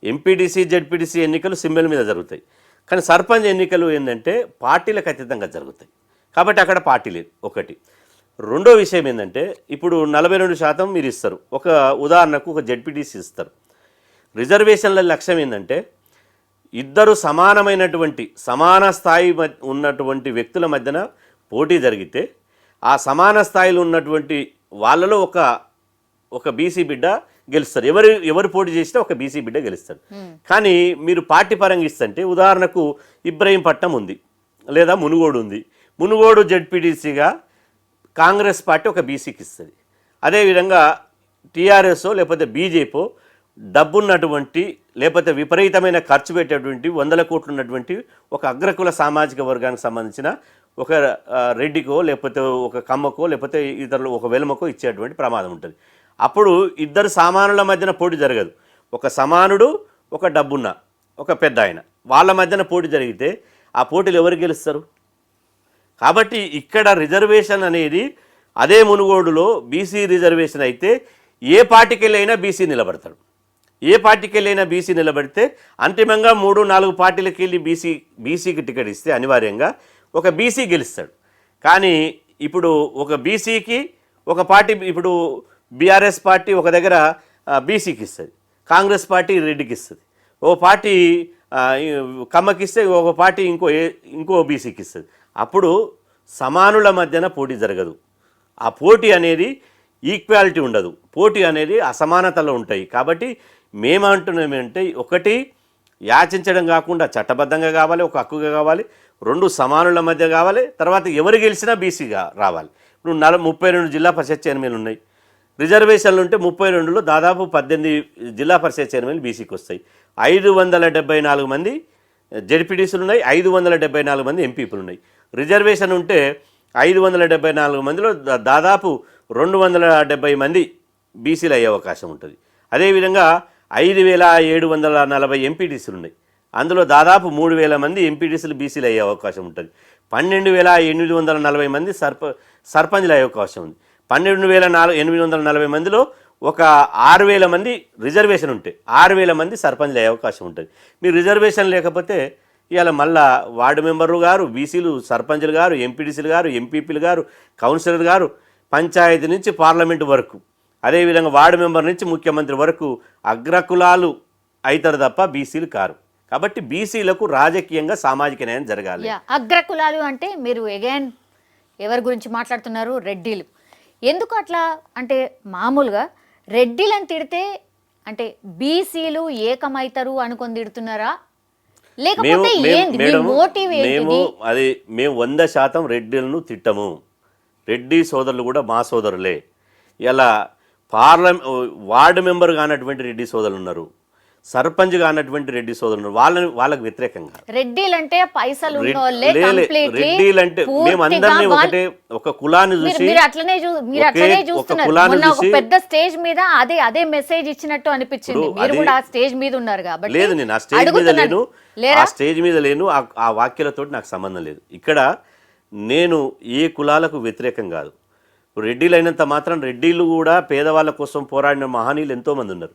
ఎంపీటీసీ, జెడ్పీటీసీ ఎన్నికలు సింబల్ మీద జరుగుతాయి. కానీ సర్పంచ్ ఎన్నికలు ఏంటంటే పార్టీలకు అతీతంగా జరుగుతాయి. కాబట్టి అక్కడ పార్టీ లేదు. ఒకటి. 2వ విషయం ఏంటంటే ఇప్పుడు 42% మీరు ఇస్తారు. ఒక ఉదాహరణకు ఒక జెడ్పీటీసీ ఇస్తారు. రిజర్వేషన్ల లక్ష్యం ఏంటంటే ఇద్దరు సమానమైనటువంటి సమాన స్థాయి ఉన్నటువంటి వ్యక్తుల మధ్యన పోటీ జరిగితే ఆ సమాన స్థాయిలో ఉన్నటువంటి వాళ్ళలో ఒక బీసీ బిడ్డ గెలుస్తారు. ఎవరు పోటీ చేసినా ఒక బీసీ బిడ్డ గెలుస్తారు. కానీ మీరు పార్టీ పరంగా ఇస్తుంటే ఉదాహరణకు ఇబ్రహీంపట్నం ఉంది, లేదా మునుగోడు ఉంది. మునుగోడు జెడ్పీటీసీగా కాంగ్రెస్ పార్టీ ఒక బీసీకి ఇస్తుంది. అదేవిధంగా టీఆర్ఎస్ లేకపోతే బీజేపీ డబ్బున్నటువంటి లేకపోతే విపరీతమైన ఖర్చు పెట్టేటువంటి 100 కోట్లు ఉన్నటువంటి ఒక అగ్రకుల సామాజిక వర్గానికి సంబంధించిన ఒక రెడ్డికో లేకపోతే ఒక కమ్మకో లేకపోతే ఇతరులు ఒక వెలుమకో ఇచ్చేటువంటి ప్రమాదం ఉంటుంది. అప్పుడు ఇద్దరు సమానుల మధ్యన పోటీ జరగదు. ఒక సమానుడు, ఒక డబ్బున్న, ఒక పెద్ద ఆయన, వాళ్ళ మధ్యన పోటీ జరిగితే ఆ పోటీలు ఎవరు గెలుస్తారు? కాబట్టి ఇక్కడ రిజర్వేషన్ అనేది అదే మునుగోడులో బీసీ రిజర్వేషన్ అయితే ఏ పార్టీకి వెళ్ళైనా బీసీ నిలబడతాడు. ఏ పార్టీకి వెళ్ళైనా బీసీ నిలబడితే అంతిమంగా 3-4 పార్టీలకు వెళ్ళి బీసీకి టికెట్ ఇస్తే అనివార్యంగా ఒక బీసీ గెలుస్తాడు. కానీ ఇప్పుడు ఒక బీసీకి ఒక పార్టీ, ఇప్పుడు బీఆర్ఎస్ పార్టీ ఒక దగ్గర బీసీకి ఇస్తుంది, కాంగ్రెస్ పార్టీ రెడ్డికి ఇస్తుంది, ఓ పార్టీ కమ్మకి ఇస్తే ఒక పార్టీ ఇంకో బీసీకి ఇస్తుంది. అప్పుడు సమానుల మధ్యన పోటీ జరగదు. ఆ పోటీ అనేది ఈక్వాలిటీ ఉండదు, పోటీ అనేది అసమానతలు ఉంటాయి. కాబట్టి మేమంటున్నామంటే ఒకటి యాచించడం కాకుండా చట్టబద్ధంగా కావాలి, ఒక హక్కుగా కావాలి, 2 సమానుల మధ్య కావాలి, తర్వాత ఎవరు గెలిచినా బీసీగా రావాలి. ఇప్పుడు 32 జిల్లా పరిషత్ చైర్మన్లు ఉన్నాయి. రిజర్వేషన్లు ఉంటే 32లో దాదాపు 18 జిల్లా పరిషత్ చైర్మన్లు బీసీకి వస్తాయి. 574 మంది జెడ్పీటీసీలు ఉన్నాయి, 574 మంది ఎంపీపీలు ఉన్నాయి. రిజర్వేషన్ ఉంటే 574 మందిలో దాదాపు 270 మంది బీసీలు అయ్యే అవకాశం ఉంటుంది. అదేవిధంగా 5740 ఎంపీటీసీలు ఉన్నాయి. అందులో దాదాపు 3000 మంది ఎంపీటీసీలు బీసీలు అయ్యే అవకాశం ఉంటుంది. 12840 మంది సర్పంచ్లు అయ్యే అవకాశం ఉంది. 12840 మందిలో ఒక 6000 మంది రిజర్వేషన్ ఉంటే 6000 మంది సర్పంచ్లు అయ్యే అవకాశం ఉంటుంది. మీరు రిజర్వేషన్ లేకపోతే ఇవాళ మళ్ళా వార్డు మెంబర్లు గారు, బీసీలు సర్పంచ్లు గారు, ఎంపీటీసీలు గారు, ఎంపీపీలు గారు, కౌన్సిలర్ గారు, పంచాయతీ నుంచి పార్లమెంటు వరకు, అదేవిధంగా వార్డు మెంబర్ నుంచి ముఖ్యమంత్రి వరకు అగ్రకులాలు అవుతారు తప్ప బీసీలు కారు. కాబట్టి బీసీలకు రాజకీయంగా సామాజిక న్యాయం జరగాలి. అగ్రకులాలు అంటే మీరు అగైన్ ఎవరి గురించి మాట్లాడుతున్నారు? రెడ్డిలు. ఎందుకు అట్లా అంటే మామూలుగా రెడ్డిలను తిడితే అంటే బీసీలు ఏకమైతారు అనుకొని తిడుతున్నారా, లేకపోతే మోటివ్ ఏంటిది? మేము 100% రెడ్డిలను తిట్టము. రెడ్డి సోదరులు కూడా మా సోదరులే. ఇలా వార్డు మెంబర్ కానటువంటి రెడ్డి సోదరులు ఉన్నారు, సర్పంచ్ కానటువంటి రెడ్డి సోదరులు ఉన్నారు. వాళ్ళకి వ్యతిరేకంగా రెడ్డిలంటే పైసలు రెడ్డిలంటే మేమందరినీ ఒకటే ఒక కులాన్ని చూసి పెద్ద స్టేజ్ మీద అదే మెసేజ్ ఇచ్చినట్టు అనిపించింది. మీరు కూడా ఆ స్టేజ్ మీద ఉన్నారు కాబట్టి. లేదు, నేను ఆ స్టేజ్ మీద లేను. ఆ వాక్యాలతో నాకు సంబంధం లేదు. ఇక్కడ నేను ఏ కులాలకు వ్యతిరేకం కాదు. రెడ్డిలు అయినంత మాత్రం రెడ్డిలు కూడా పేదవాళ్ళ కోసం పోరాడిన మహనీయులు ఎంతోమంది ఉన్నారు.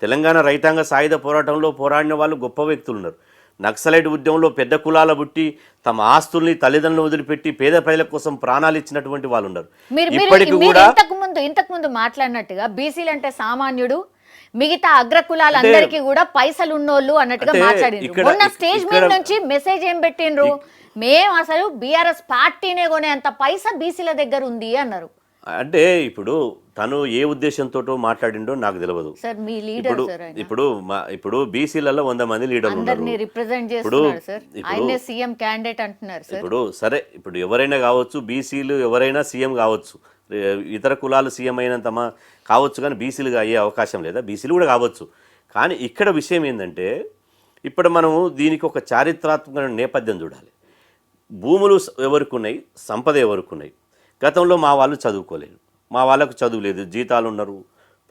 తెలంగాణ రైతాంగ సాయుధ పోరాటంలో పోరాడిన వాళ్ళు గొప్ప వ్యక్తులు ఉన్నారు. నక్సలైట్ ఉద్యమంలో పెద్ద కులాల బుట్టి తమ ఆస్తుల్ని తల్లిదండ్రులు వదిలిపెట్టి పేద ప్రజల కోసం ప్రాణాలు ఇచ్చినటువంటి వాళ్ళు ఉన్నారు. ఇప్పటికి కూడా ఇంతకు ముందు మాట్లాడినట్టుగా బీసీలు అంటే సామాన్యుడు, మిగతా అగ్రకులాలందరికీ కూడా పైసలు ఉన్నోళ్ళు అన్నట్టుగా మాట్లాడిండ్రు. మొన్న స్టేజ్ మీద నుంచి మెసేజ్ ఏం పెట్టిండ్రు? మేము అసలు బీఆర్ఎస్ పార్టీనే కొనే అంత పైసా బీసీల దగ్గర ఉంది అన్నారు. అంటే ఇప్పుడు తను ఏ ఉద్దేశంతో మాట్లాడిండో నాకు తెలియదు. ఇప్పుడు బీసీలలో 100 మంది లీడర్లు ఉన్నారు. ఇప్పుడు సరే, ఇప్పుడు ఎవరైనా కావచ్చు, బీసీలు ఎవరైనా సీఎం కావచ్చు, ఇతర కులాలు సీఎం అయినంత కావచ్చు, కానీ బీసీలుగా అయ్యే అవకాశం లేదా? బీసీలు కూడా కావచ్చు. కానీ ఇక్కడ విషయం ఏంటంటే ఇప్పుడు మనము దీనికి ఒక చారిత్రాత్మక నేపథ్యం చూడాలి. భూములు ఎవరికి ఉన్నాయి, సంపద ఎవరికి ఉన్నాయి. గతంలో మా వాళ్ళు చదువుకోలేదు, మా వాళ్ళకు చదువు లేదు, జీతాలు ఉన్నారు,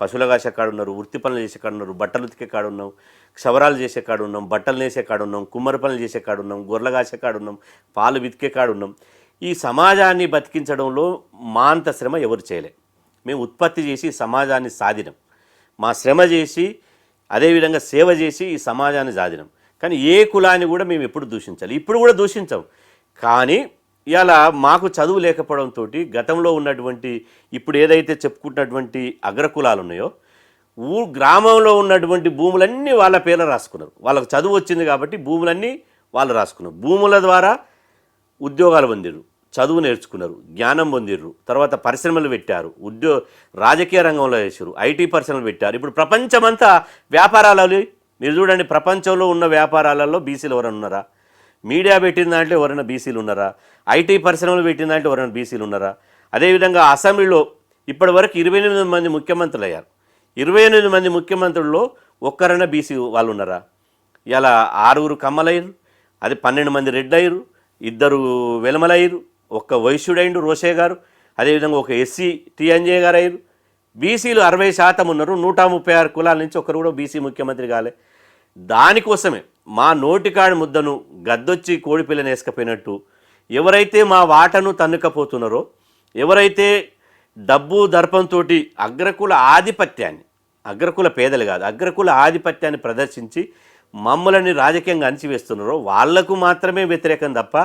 పశువుల కాసే కాడు ఉన్నారు, వృత్తి పనులు చేసే కాడు ఉన్నారు, బట్టలు ఉతికే కాడు ఉన్నాం, క్షవరాలు చేసే కాడు ఉన్నాం, బట్టలు నేసే కాడు ఉన్నాం, కుమ్మరి పనులు చేసే కాడు ఉన్నాం, గొర్రెల కాసే కాడు ఉన్నాం, పాలు వితికే కాడు ఉన్నాం. ఈ సమాజాన్ని బతికించడంలో మా అంత శ్రమ ఎవరు చేయలే. మేము ఉత్పత్తి చేసి సమాజాన్ని సాధినం, మా శ్రమ చేసి అదేవిధంగా సేవ చేసి ఈ సమాజాన్ని సాధినం. కానీ ఏ కులాన్ని కూడా మేము ఎప్పుడు దూషించాలి, ఇప్పుడు కూడా దూషించాం. కానీ ఇలా మాకు చదువు లేకపోవడంతో గతంలో ఉన్నటువంటి ఇప్పుడు ఏదైతే చెప్పుకుంటున్నటువంటి అగ్రకులాలు ఉన్నాయో గ్రామంలో ఉన్నటువంటి భూములన్నీ వాళ్ళ పేర్లు రాసుకున్నారు. వాళ్ళకు చదువు వచ్చింది కాబట్టి భూములన్నీ వాళ్ళు రాసుకున్నారు. భూముల ద్వారా ఉద్యోగాలు పొందిరు, చదువు నేర్చుకున్నారు, జ్ఞానం పొందిర్రు, తర్వాత పరిశ్రమలు పెట్టారు, రాజకీయ రంగంలో చేశారు, ఐటీ పరిశ్రమలు పెట్టారు. ఇప్పుడు ప్రపంచమంతా వ్యాపారాలు మీరు చూడండి, ప్రపంచంలో ఉన్న వ్యాపారాలలో బీసీలు ఎవరైనా ఉన్నారా? మీడియా పెట్టిన దాంట్లో ఎవరైనా బీసీలు ఉన్నారా? ఐటీ పరిశ్రమలు పెట్టిన దాంట్లో ఎవరైనా బీసీలు ఉన్నారా? అదేవిధంగా అసెంబ్లీలో ఇప్పటి వరకు 28 మంది ముఖ్యమంత్రులు అయ్యారు. 28 మంది ముఖ్యమంత్రుల్లో ఒక్కరైనా బీసీ వాళ్ళు ఉన్నారా? ఇలా 6 కమ్మలయ్యారు, అది 12 మంది రెడ్డయ్యారు, 2 వెలమలయ్యారు, ఒక్క వైశ్యుడైండు రోషే గారు, అదేవిధంగా ఒక ఎస్సీ టీఎన్జే గారు అయ్యారు. బీసీలు 60% ఉన్నారు. 136 కులాల నుంచి ఒకరు కూడా బీసీ ముఖ్యమంత్రి కాలే. దానికోసమే మా నోటికాడి ముద్దను గద్దొచ్చి కోడిపిల్లని వేసుకపోయినట్టు ఎవరైతే మా వాటను తన్నుకపోతున్నారో, ఎవరైతే డబ్బు దర్పంతో అగ్రకుల ఆధిపత్యాన్ని, అగ్రకుల పేదలు కాదు, అగ్రకుల ఆధిపత్యాన్ని ప్రదర్శించి మమ్మల్ని రాజకీయంగా అణచివేస్తున్నారో వాళ్లకు మాత్రమే వ్యతిరేకం తప్ప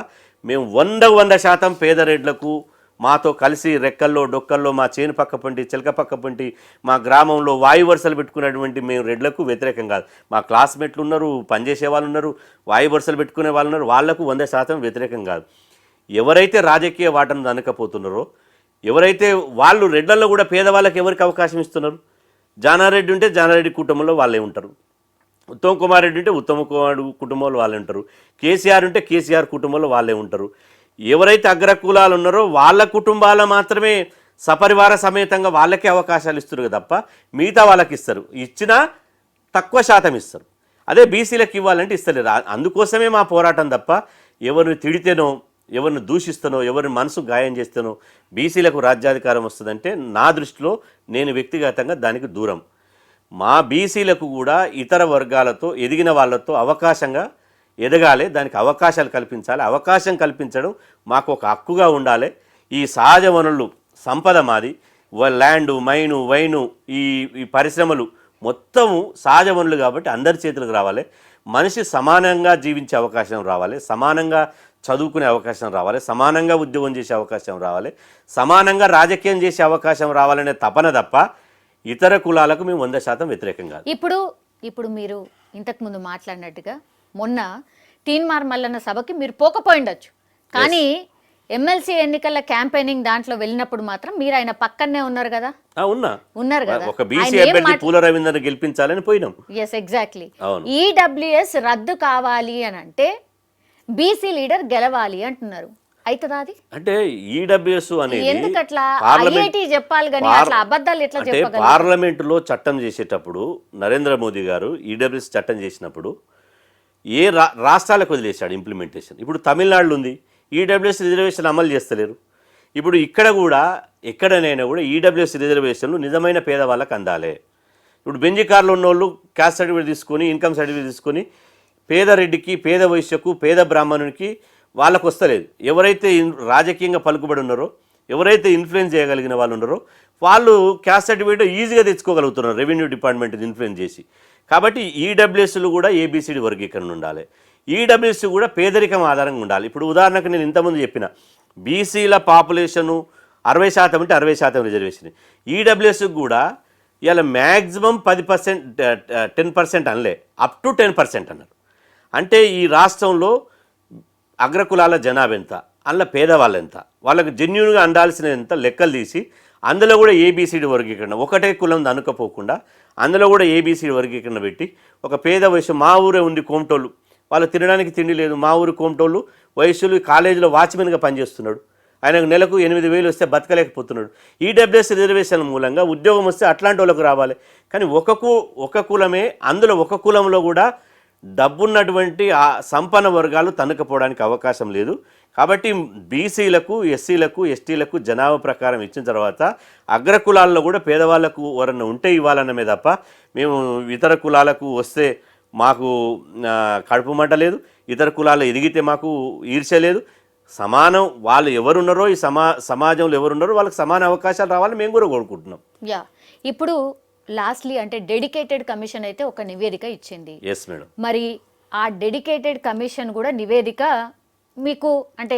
మేము 100% పేద రెడ్లకు మాతో కలిసి రెక్కల్లో డొక్కల్లో మా చేను పక్క పంటి చిలక పక్క పంటి మా గ్రామంలో వాయు వరుసలు పెట్టుకునేటువంటి మేము రెడ్లకు వ్యతిరేకం కాదు. మా క్లాస్మేట్లు ఉన్నారు, పనిచేసే వాళ్ళు ఉన్నారు, వాయు వరుసలు పెట్టుకునే వాళ్ళు ఉన్నారు, వాళ్లకు 100% వ్యతిరేకం కాదు. ఎవరైతే రాజకీయ వాటను అనకపోతున్నారో, ఎవరైతే వాళ్ళు రెడ్లలో కూడా పేదవాళ్ళకి ఎవరికి అవకాశం ఇస్తున్నారు? జానారెడ్డి ఉంటే జానారెడ్డి కుటుంబంలో వాళ్ళే ఉంటారు, ఉత్తమ్ కుమార్ రెడ్డి ఉంటే ఉత్తమ్ కుమార్ కుటుంబంలో వాళ్ళే ఉంటారు, కేసీఆర్ ఉంటే కేసీఆర్ కుటుంబంలో వాళ్ళే ఉంటారు. ఎవరైతే అగ్రకులాలు ఉన్నారో వాళ్ళ కుటుంబాల మాత్రమే సపరివార సమేతంగా వాళ్ళకే అవకాశాలు ఇస్తారు తప్ప మిగతా వాళ్ళకి ఇస్తారు, ఇచ్చినా తక్కువ శాతం ఇస్తారు. అదే బీసీలకు ఇవ్వాలంటే ఇస్తలేరు. అందుకోసమే మా పోరాటం తప్ప ఎవరిని తిడితేనో, ఎవరిని దూషిస్తానో, ఎవరిని మనసు గాయం చేస్తానో బీసీలకు రాజ్యాధికారం వస్తుందంటే నా దృష్టిలో నేను వ్యక్తిగతంగా దానికి దూరం. మా బీసీలకు కూడా ఇతర వర్గాలతో ఎదిగిన వాళ్ళతో అవకాశంగా ఎదగాలి, దానికి అవకాశాలు కల్పించాలి. అవకాశం కల్పించడం మాకు ఒక హక్కుగా ఉండాలి. ఈ సహజ వనరులు సంపద మాది, ల్యాండ్, మైను, వైను, ఈ పరిశ్రమలు మొత్తము సహజ వనరులు కాబట్టి అందరి చేతులకు రావాలి. మనిషి సమానంగా జీవించే అవకాశం రావాలి, సమానంగా చదువుకునే అవకాశం రావాలి, సమానంగా ఉద్యోగం చేసే అవకాశం రావాలి, సమానంగా రాజకీయం చేసే అవకాశం రావాలనే తపన తప్ప ఇతర కులాలకు మేము 100% వ్యతిరేకం కాదు. ఇప్పుడు మీరు ఇంతకుముందు మాట్లాడినట్టుగా మొన్న తీన్మార్ మల్లన్న సభకి మీరు పోకపోయిండొచ్చు, కానీ ఎమ్మెల్సీ ఎన్నికల క్యాంపెయినింగ్ దాంట్లో వెళ్ళినప్పుడు మాత్రం మీరు ఆయన పక్కనే ఉన్నారు కదా? ఉన్నారు కదా. ఒక బీసీ అభ్యర్థి పూల రవీంద్రని గెలిపించాలని పోయినాం. Yes, exactly. ఈడబ్ల్యూఎస్ రద్దు కావాలి అని అంటే బీసీ లీడర్ గెలవాలి అంటున్నారు. అవుతుందా అది? అంటే ఈడబ్ల్యూఎస్ అనేది ఎందుకట్లా ఐఐటి చెప్పాలి కానీ అట్లా అబద్ధాలు ఎట్లా చెప్పగలరు? పార్లమెంటులో చట్టం చేసేటప్పుడు నరేంద్ర మోదీ గారు ఈడబ్ల్యూఎస్ చట్టం చేసినప్పుడు ఏ రాష్ట్రాలకు వదిలేశాడు ఇంప్లిమెంటేషన్. ఇప్పుడు తమిళనాడులో ఉంది, ఈడబ్ల్యూఎస్ రిజర్వేషన్ అమలు చేస్తలేరు. ఇప్పుడు ఇక్కడ కూడా ఎక్కడనైనా కూడా ఈడబ్ల్యూఎస్ రిజర్వేషన్లు నిజమైన పేదవాళ్ళకి అందాలి. ఇప్పుడు బెంజి కార్లో ఉన్న వాళ్ళు క్యాస్ట్ సర్టిఫికేట్ తీసుకొని, ఇన్కమ్ సర్టిఫికేట్ తీసుకొని పేద రెడ్డికి, పేద వైశ్యకు, పేద బ్రాహ్మణునికి వాళ్ళకు వస్తలేదు. ఎవరైతే రాజకీయంగా పలుకుబడి ఉన్నారో, ఎవరైతే ఇన్ఫ్లుయెన్స్ చేయగలిగిన వాళ్ళు ఉన్నారో వాళ్ళు క్యాస్ట్ సర్టిఫికేట్ ఈజీగా తెచ్చుకోగలుగుతున్నారు రెవెన్యూ డిపార్ట్మెంట్ ఇన్ఫ్లుయెన్స్ చేసి. కాబట్టి ఈడబ్ల్యూఎస్లు కూడా ఏబిసిడి వర్గీకరణ ఉండాలి. ఈడబ్ల్యూఎస్ కూడా పేదరికం ఆధారంగా ఉండాలి. ఇప్పుడు ఉదాహరణకు నేను ఇంతకుముందు చెప్పిన బీసీల పాపులేషను 60% అంటే 60% రిజర్వేషన్. ఈడబ్ల్యూఎస్ కూడా ఇలా మ్యాక్సిమం 10%, 10% అనలే, అప్ టు 10% అన్నారు. అంటే ఈ రాష్ట్రంలో అగ్రకులాల జనాభా ఎంత, అందులో పేదవాళ్ళు ఎంత, వాళ్ళకు జెన్యున్గా అందాల్సిన ఎంత లెక్కలు తీసి అందులో కూడా ఏబిసిడి వర్గీకరణ, ఒకటే కులం అనుకపోకుండా అందులో కూడా ఏబిసిడి వర్గీకరణ పెట్టి ఒక పేద వయసు, మా ఊరే ఉంది కోమటోళ్ళు, వాళ్ళు తినడానికి తిండి లేదు, మా ఊరు కోమటోళ్ళు వయసులు కాలేజీలో వాచ్మెన్గా పనిచేస్తున్నాడు, ఆయనకు నెలకు 8,000 వస్తే బతకలేకపోతున్నాడు. ఈడబ్ల్యూఎస్ రిజర్వేషన్ మూలంగా ఉద్యోగం వస్తే అట్లాంటి వాళ్ళకు రావాలి. కానీ ఒక కులమే, అందులో ఒక కులంలో కూడా డబ్బున్నటువంటి ఆ సంపన్న వర్గాలు తన్నుకపోవడానికి అవకాశం లేదు. కాబట్టి బీసీలకు, ఎస్సీలకు, ఎస్టీలకు జనాభా ప్రకారం ఇచ్చిన తర్వాత అగ్రకులాల్లో కూడా పేదవాళ్లకు ఎవరన్నా ఉంటే ఇవ్వాలన్నమే తప్ప మేము ఇతర కులాలకు వస్తే మాకు కడుపు మంట లేదు, ఇతర కులాలు ఎదిగితే మాకు ఈర్ష్య లేదు. సమానం వాళ్ళు ఎవరున్నారో, ఈ సమాజంలో ఎవరున్నారో వాళ్ళకి సమాన అవకాశాలు రావాలని మేము కూడా కోరుకుంటున్నాం. ఇప్పుడు లాస్ట్లీ అంటే డెడికేటెడ్ కమిషన్ అయితే ఒక నివేదిక ఇచ్చింది. Yes madam. మరి ఆ డెడికేటెడ్ కమిషన్ కూడా నివేదిక మీకు అంటే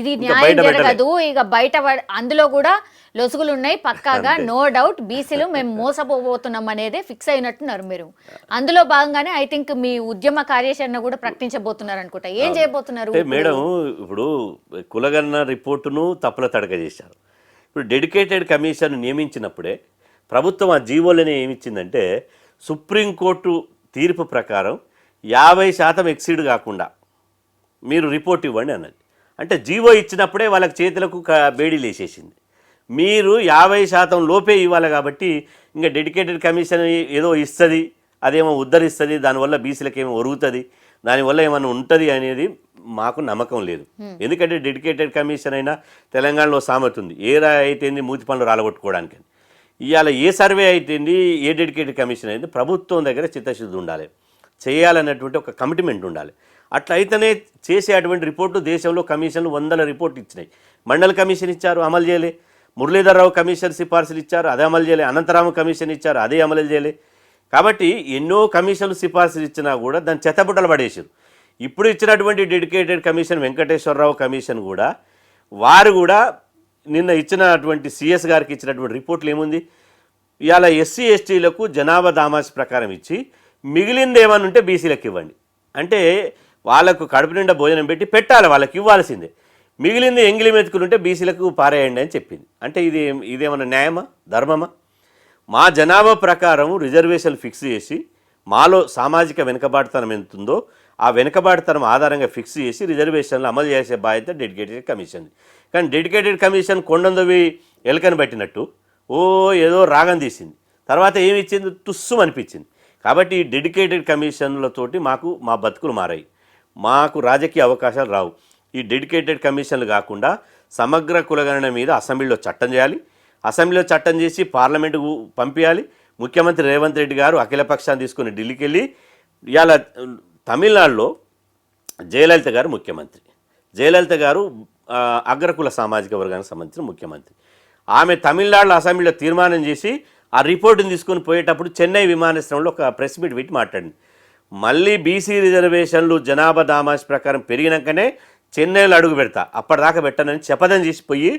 ఇది న్యాయం జరగదు, ఇక బయట అందులో కూడా లొసుగులు ఉన్నాయి పక్కాగా, నో డౌట్. బీసీలు మేము మోసపోబోతున్నాం అనేది ఫిక్స్ అయినట్టున్నారు మీరు. అందులో భాగంగానే ఐ థింక్ మీ ఉద్యమ కార్యాచరణ కూడా ప్రకటించబోతున్నారు అనుకుంటా. ఏం చేయబోతున్నారు మేడం? ఇప్పుడు కులగణన రిపోర్టును తప్పుల తడక చేశారు. ఇప్పుడు డెడికేటెడ్ కమిషన్ నియమించినప్పుడే ప్రభుత్వం ఆ జీవోలని ఏమిచ్చిందంటే సుప్రీంకోర్టు తీర్పు ప్రకారం 50% ఎక్సీడ్ కాకుండా మీరు రిపోర్ట్ ఇవ్వండి అన్నది. అంటే జీవో ఇచ్చినప్పుడే వాళ్ళకి చేతులకు బేడీలు వేసేసింది. మీరు 50% లోపే ఇవ్వాలి కాబట్టి ఇంకా డెడికేటెడ్ కమిషన్ ఏదో ఇస్తుంది, అదేమో ఉద్ధరిస్తుంది, దానివల్ల బీసీలకు ఏమో ఒరుగుతుంది, దానివల్ల ఏమైనా ఉంటుంది అనేది మాకు నమ్మకం లేదు. ఎందుకంటే డెడికేటెడ్ కమిషన్ అయినా తెలంగాణలో సామెత ఉంది, ఏ అయితేంది మూతి పనులు రాలగొట్టుకోవడానికి. ఇవాళ ఏ సర్వే అయితేంది, ఏ డెడికేటెడ్ కమిషన్ అయింది, ప్రభుత్వం దగ్గర చిత్తశుద్ధి ఉండాలి, చేయాలన్నటువంటి ఒక కమిట్మెంట్ ఉండాలి. అట్లా అయితేనే చేసేటువంటి రిపోర్టు. దేశంలో కమిషన్లు 100 రిపోర్టు ఇచ్చినాయి. మండల్ కమిషన్ ఇచ్చారు, అమలు చేయలే. మురళీధర్రావు కమిషన్ సిఫార్సులు ఇచ్చారు, అదే అమలు చేయలే. అనంతరామ కమిషన్ ఇచ్చారు, అదే అమలు చేయలే. కాబట్టి ఎన్నో కమిషన్లు సిఫార్సులు ఇచ్చినా కూడా దాన్ని చెత్తబుట్టలు పడేసారు. ఇప్పుడు ఇచ్చినటువంటి డెడికేటెడ్ కమిషన్ వెంకటేశ్వరరావు కమిషన్ కూడా వారు కూడా నిన్న ఇచ్చినటువంటి సిఎస్ గారికి ఇచ్చినటువంటి రిపోర్ట్లు ఏముంది, ఇవాళ ఎస్సీ ఎస్టీలకు జనాభా దామాషి ప్రకారం ఇచ్చి మిగిలింది ఏమన్నా ఉంటే బీసీలకు ఇవ్వండి అంటే వాళ్ళకు కడుపు నిండా భోజనం పెట్టి పెట్టాలి, వాళ్ళకి ఇవ్వాల్సిందే. మిగిలింది ఎంగిలి మెతుకులుంటే బీసీలకు పారేయండి అని చెప్పింది. అంటే ఇదేమన్నా న్యాయమా, ధర్మమా? మా జనాభా ప్రకారం రిజర్వేషన్ ఫిక్స్ చేసి మాలో సామాజిక వెనుకబాటుతనం ఎంత ఉందో ఆ వెనుకబాటుతనం ఆధారంగా ఫిక్స్ చేసి రిజర్వేషన్లు అమలు చేసే బాధ్యత డెడికేటెడ్ కమిషన్. కానీ డెడికేటెడ్ కమిషన్ కొండందవి ఎలకని పట్టినట్టు ఏదో రాగం తీసింది, తర్వాత ఏమి ఇచ్చింది, తుస్సు అనిపించింది. కాబట్టి ఈ డెడికేటెడ్ కమిషన్లతోటి మా బతుకులు మారాయి, మాకు రాజకీయ అవకాశాలు రావు. ఈ డెడికేటెడ్ కమిషన్లు కాకుండా సమగ్ర కులగణన మీద అసెంబ్లీలో చట్టం చేయాలి, అసెంబ్లీలో చట్టం చేసి పార్లమెంటుకు పంపించాలి. ముఖ్యమంత్రి రేవంత్ రెడ్డి గారు అఖిలపక్షాన్ని తీసుకుని ఢిల్లీకి వెళ్ళి, ఇవాళ తమిళనాడులో జయలలిత గారు ముఖ్యమంత్రి, జయలలిత గారు అగ్రకుల సామాజిక వర్గానికి సంబంధించిన ముఖ్యమంత్రి. ఆమె తమిళనాడులో అసెంబ్లీలో తీర్మానం చేసి ఆ రిపోర్టుని తీసుకొని పోయేటప్పుడు చెన్నై విమానాశ్రయంలో ఒక ప్రెస్ మీట్ పెట్టి మాట్లాడింది. మళ్ళీ బీసీ రిజర్వేషన్లు జనాభా దామాషి ప్రకారం పెరిగినాకనే చెన్నైలో అడుగు పెడతా, అప్పటిదాకా పెట్టనని శపథం చేసిపోయి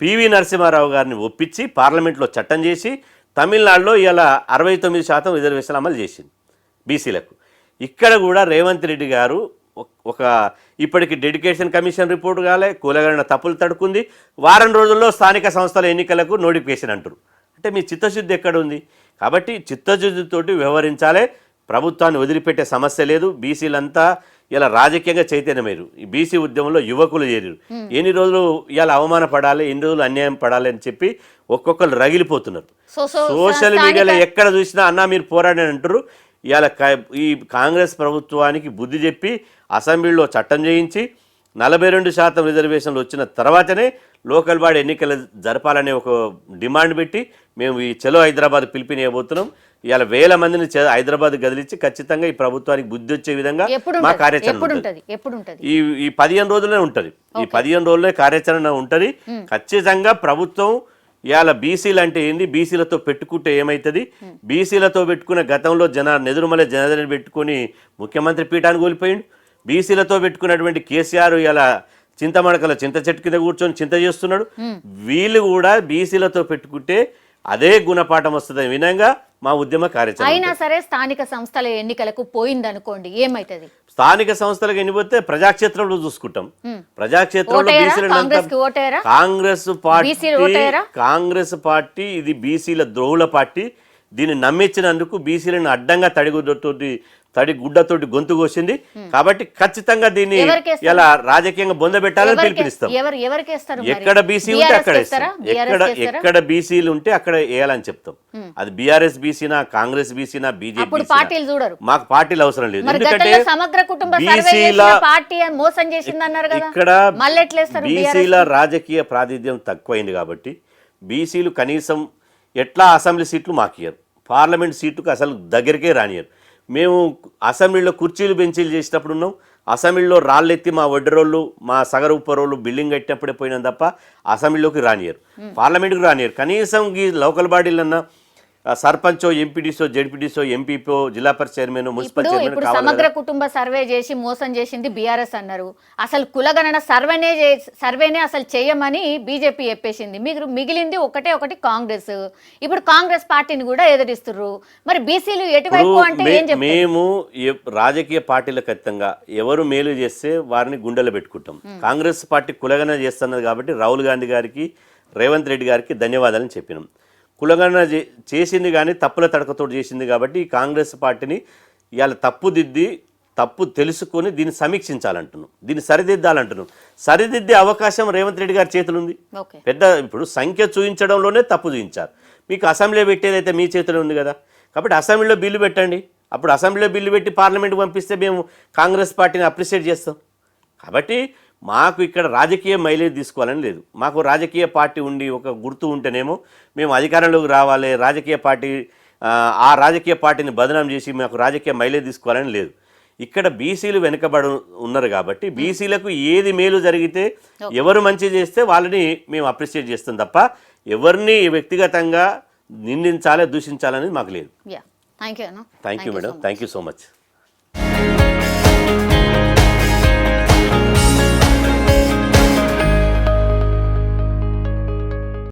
పివి నరసింహారావు గారిని ఒప్పించి పార్లమెంట్లో చట్టం చేసి తమిళనాడులో ఇలా 69% రిజర్వేషన్ అమలు చేసింది బీసీలకు. ఇక్కడ కూడా రేవంత్ రెడ్డి గారు ఇప్పటికి డెడికేషన్ కమిషన్ రిపోర్ట్ కాలే, కులగణన తప్పులు తడుకుంది, వారం రోజుల్లో స్థానిక సంస్థల ఎన్నికలకు నోటిఫికేషన్ అంటారు. అంటే మీ చిత్తశుద్ధి ఎక్కడ ఉంది? కాబట్టి చిత్తశుద్ధితోటి వ్యవహరించాలి, ప్రభుత్వాన్ని వదిలిపెట్టే సమస్య లేదు. బీసీలంతా ఇలా రాజకీయంగా చైతన్యమయ్యారు, ఈ బీసీ ఉద్యమంలో యువకులు చేరారు. ఎన్ని రోజులు ఇలా అవమానపడాలి, ఎన్ని రోజులు అన్యాయం పడాలి అని చెప్పి ఒక్కొక్కరు రగిలిపోతున్నారు. సోషల్ మీడియాలో ఎక్కడ చూసినా అన్నా మీరు పోరాడని అంటారు. ఇవాళ ఈ కాంగ్రెస్ ప్రభుత్వానికి బుద్ధి చెప్పి అసెంబ్లీలో చట్టం చేయించి 42% రిజర్వేషన్లు వచ్చిన తర్వాతనే లోకల్ బాడీ ఎన్నికలు జరపాలనే ఒక డిమాండ్ పెట్టి మేము ఈ చలో హైదరాబాద్ పిలిపినేయబోతున్నాం. ఇవాళ వేల మందిని హైదరాబాద్ గదిలించి ఖచ్చితంగా ఈ ప్రభుత్వానికి బుద్ధి వచ్చే విధంగా మా కార్యాచరణ ఈ 15 రోజులనే ఉంటుంది. ఈ 15 రోజులే కార్యాచరణ ఉంటుంది. ఖచ్చితంగా ప్రభుత్వం ఇవాళ బీసీలు అంటే ఏంది, బీసీలతో పెట్టుకుంటే ఏమవుతుంది, బీసీలతో పెట్టుకున్న గతంలో నెదురుమలే జనార్దన్ పెట్టుకుని ముఖ్యమంత్రి పీఠాన్ని కోల్పోయిండు. బీసీలతో పెట్టుకున్నటువంటి కేసీఆర్ ఇలా చింతమడకల చింత చెట్టు కింద కూర్చొని చింత చేస్తున్నాడు. వీళ్ళు కూడా బీసీలతో పెట్టుకుంటే అదే గుణపాఠం వస్తుంది విధంగా మా ఉద్యమ కార్యాచరణ. అయినా సరే స్థానిక సంస్థల ఎన్నికలకు పోయిందనుకోండి, ఏమైతుంది? స్థానిక సంస్థలకు ఎన్నిపోతే ప్రజాక్షేత్రంలో చూసుకుంటాం. ప్రజాక్షేత్రంలో కాంగ్రెస్ పార్టీ ఇది బీసీల ద్రోహుల పార్టీ. దీన్ని నమ్మించినందుకు బీసీలను అడ్డంగా తడిగుడ్డతోటి గొంతు కోసింది. కాబట్టి ఖచ్చితంగా దీన్ని ఇలా రాజకీయంగా బొందబెట్టాలని పిలుపునిస్తాం. ఎక్కడ బీసీ ఉంటే అక్కడ ఎక్కడ బీసీలు ఉంటే అక్కడ వేయాలని చెప్తాం. అది బీఆర్ఎస్ బీసీనా, కాంగ్రెస్ బీసీనా, బీజేపీ, మాకు పార్టీలు అవసరం లేదు. ఎందుకంటే ఇక్కడ బీసీల రాజకీయ ప్రాతినిధ్యం తక్కువైంది కాబట్టి బీసీలు కనీసం ఎట్లా అసెంబ్లీ సీట్లు మాకియ్యరు, పార్లమెంట్ సీట్లకు అసలు దగ్గరికే రానియరు. మేము అసెంబ్లీలో కుర్చీలు బెంచీలు చేసేటప్పుడు ఉన్నాం, అసెంబ్లీలో రాళ్ళెత్తి మా వడ్డరోళ్ళు మా సగర ఉప్పరోళ్ళు బిల్డింగ్ కట్టినప్పుడే పోయినాం తప్ప అసెంబ్లీలోకి రానియరు, పార్లమెంట్కి రానియరు. కనీసం ఈ లోకల్ బాడీలన్నా సర్పంచో ఎంపీడీసో జెడ్పీడీసో ఎంపీపో జిల్లా పరిషత్ చైర్మన్ మున్సిపల్ చైర్మన్ ఇప్పుడు కావాలి సమగ్ర కదా. కుటుంబ సర్వే చేసి మోసం చేసింది బీఆర్ఎస్ అన్నారు. అసలు కులగణన సర్వేనే అసలు చేయమని బీజేపీ చెప్పేసింది. మిగిలింది ఒకటి కాంగ్రెస్. ఇప్పుడు కాంగ్రెస్ పార్టీని కూడా ఎదిరిస్తున్నారు. మరి బీసీలు ఎటువైపు అంటే ఏం చెప్తారు? మేము రాజకీయ పార్టీలకు ఖచ్చితంగా ఎవరు మేలు చేస్తే వారిని గుండెలో పెట్టుకుంటాం. కాంగ్రెస్ పార్టీ కులగణన చేస్తున్నది కాబట్టి రాహుల్ గాంధీ గారికి రేవంత్ రెడ్డి గారికి ధన్యవాదాలని చెప్పినాం. కులగణన చేసింది కానీ తప్పుల తడకతోటి చేసింది కాబట్టి ఈ కాంగ్రెస్ పార్టీని ఇవాళ తప్పు తెలుసుకొని దీన్ని సమీక్షించాలంటున్నాం, దీన్ని సరిదిద్దాలంటున్నాం. సరిదిద్దే అవకాశం రేవంత్ రెడ్డి గారి చేతులు ఉంది. పెద్ద ఇప్పుడు సంఖ్య చూపించడంలోనే తప్పు చూపించారు. మీకు అసెంబ్లీలో పెట్టేదైతే మీ చేతిలో ఉంది కదా. కాబట్టి అసెంబ్లీలో బిల్లు పెట్టండి. అప్పుడు అసెంబ్లీలో బిల్లు పెట్టి పార్లమెంట్కి పంపిస్తే మేము కాంగ్రెస్ పార్టీని అప్రిషియేట్ చేస్తాం. కాబట్టి మాకు ఇక్కడ రాజకీయ మైలేజ్ తీసుకోవాలని లేదు. మాకు రాజకీయ పార్టీ ఉండి ఒక గుర్తు ఉంటేనేమో మేము అధికారంలోకి రావాలి, రాజకీయ పార్టీని బదనాం చేసి మాకు రాజకీయ మైలేజ్ తీసుకోవాలని లేదు. ఇక్కడ బీసీలు వెనుకబడి ఉన్నారు కాబట్టి బీసీలకు ఏది మేలు జరిగితే ఎవరు మంచి చేస్తే వాళ్ళని మేము అప్రిషియేట్ చేస్తాం తప్ప ఎవరిని వ్యక్తిగతంగా నిందించాలి, దూషించాలనేది మాకు లేదు. Thank you madam, thank you so much.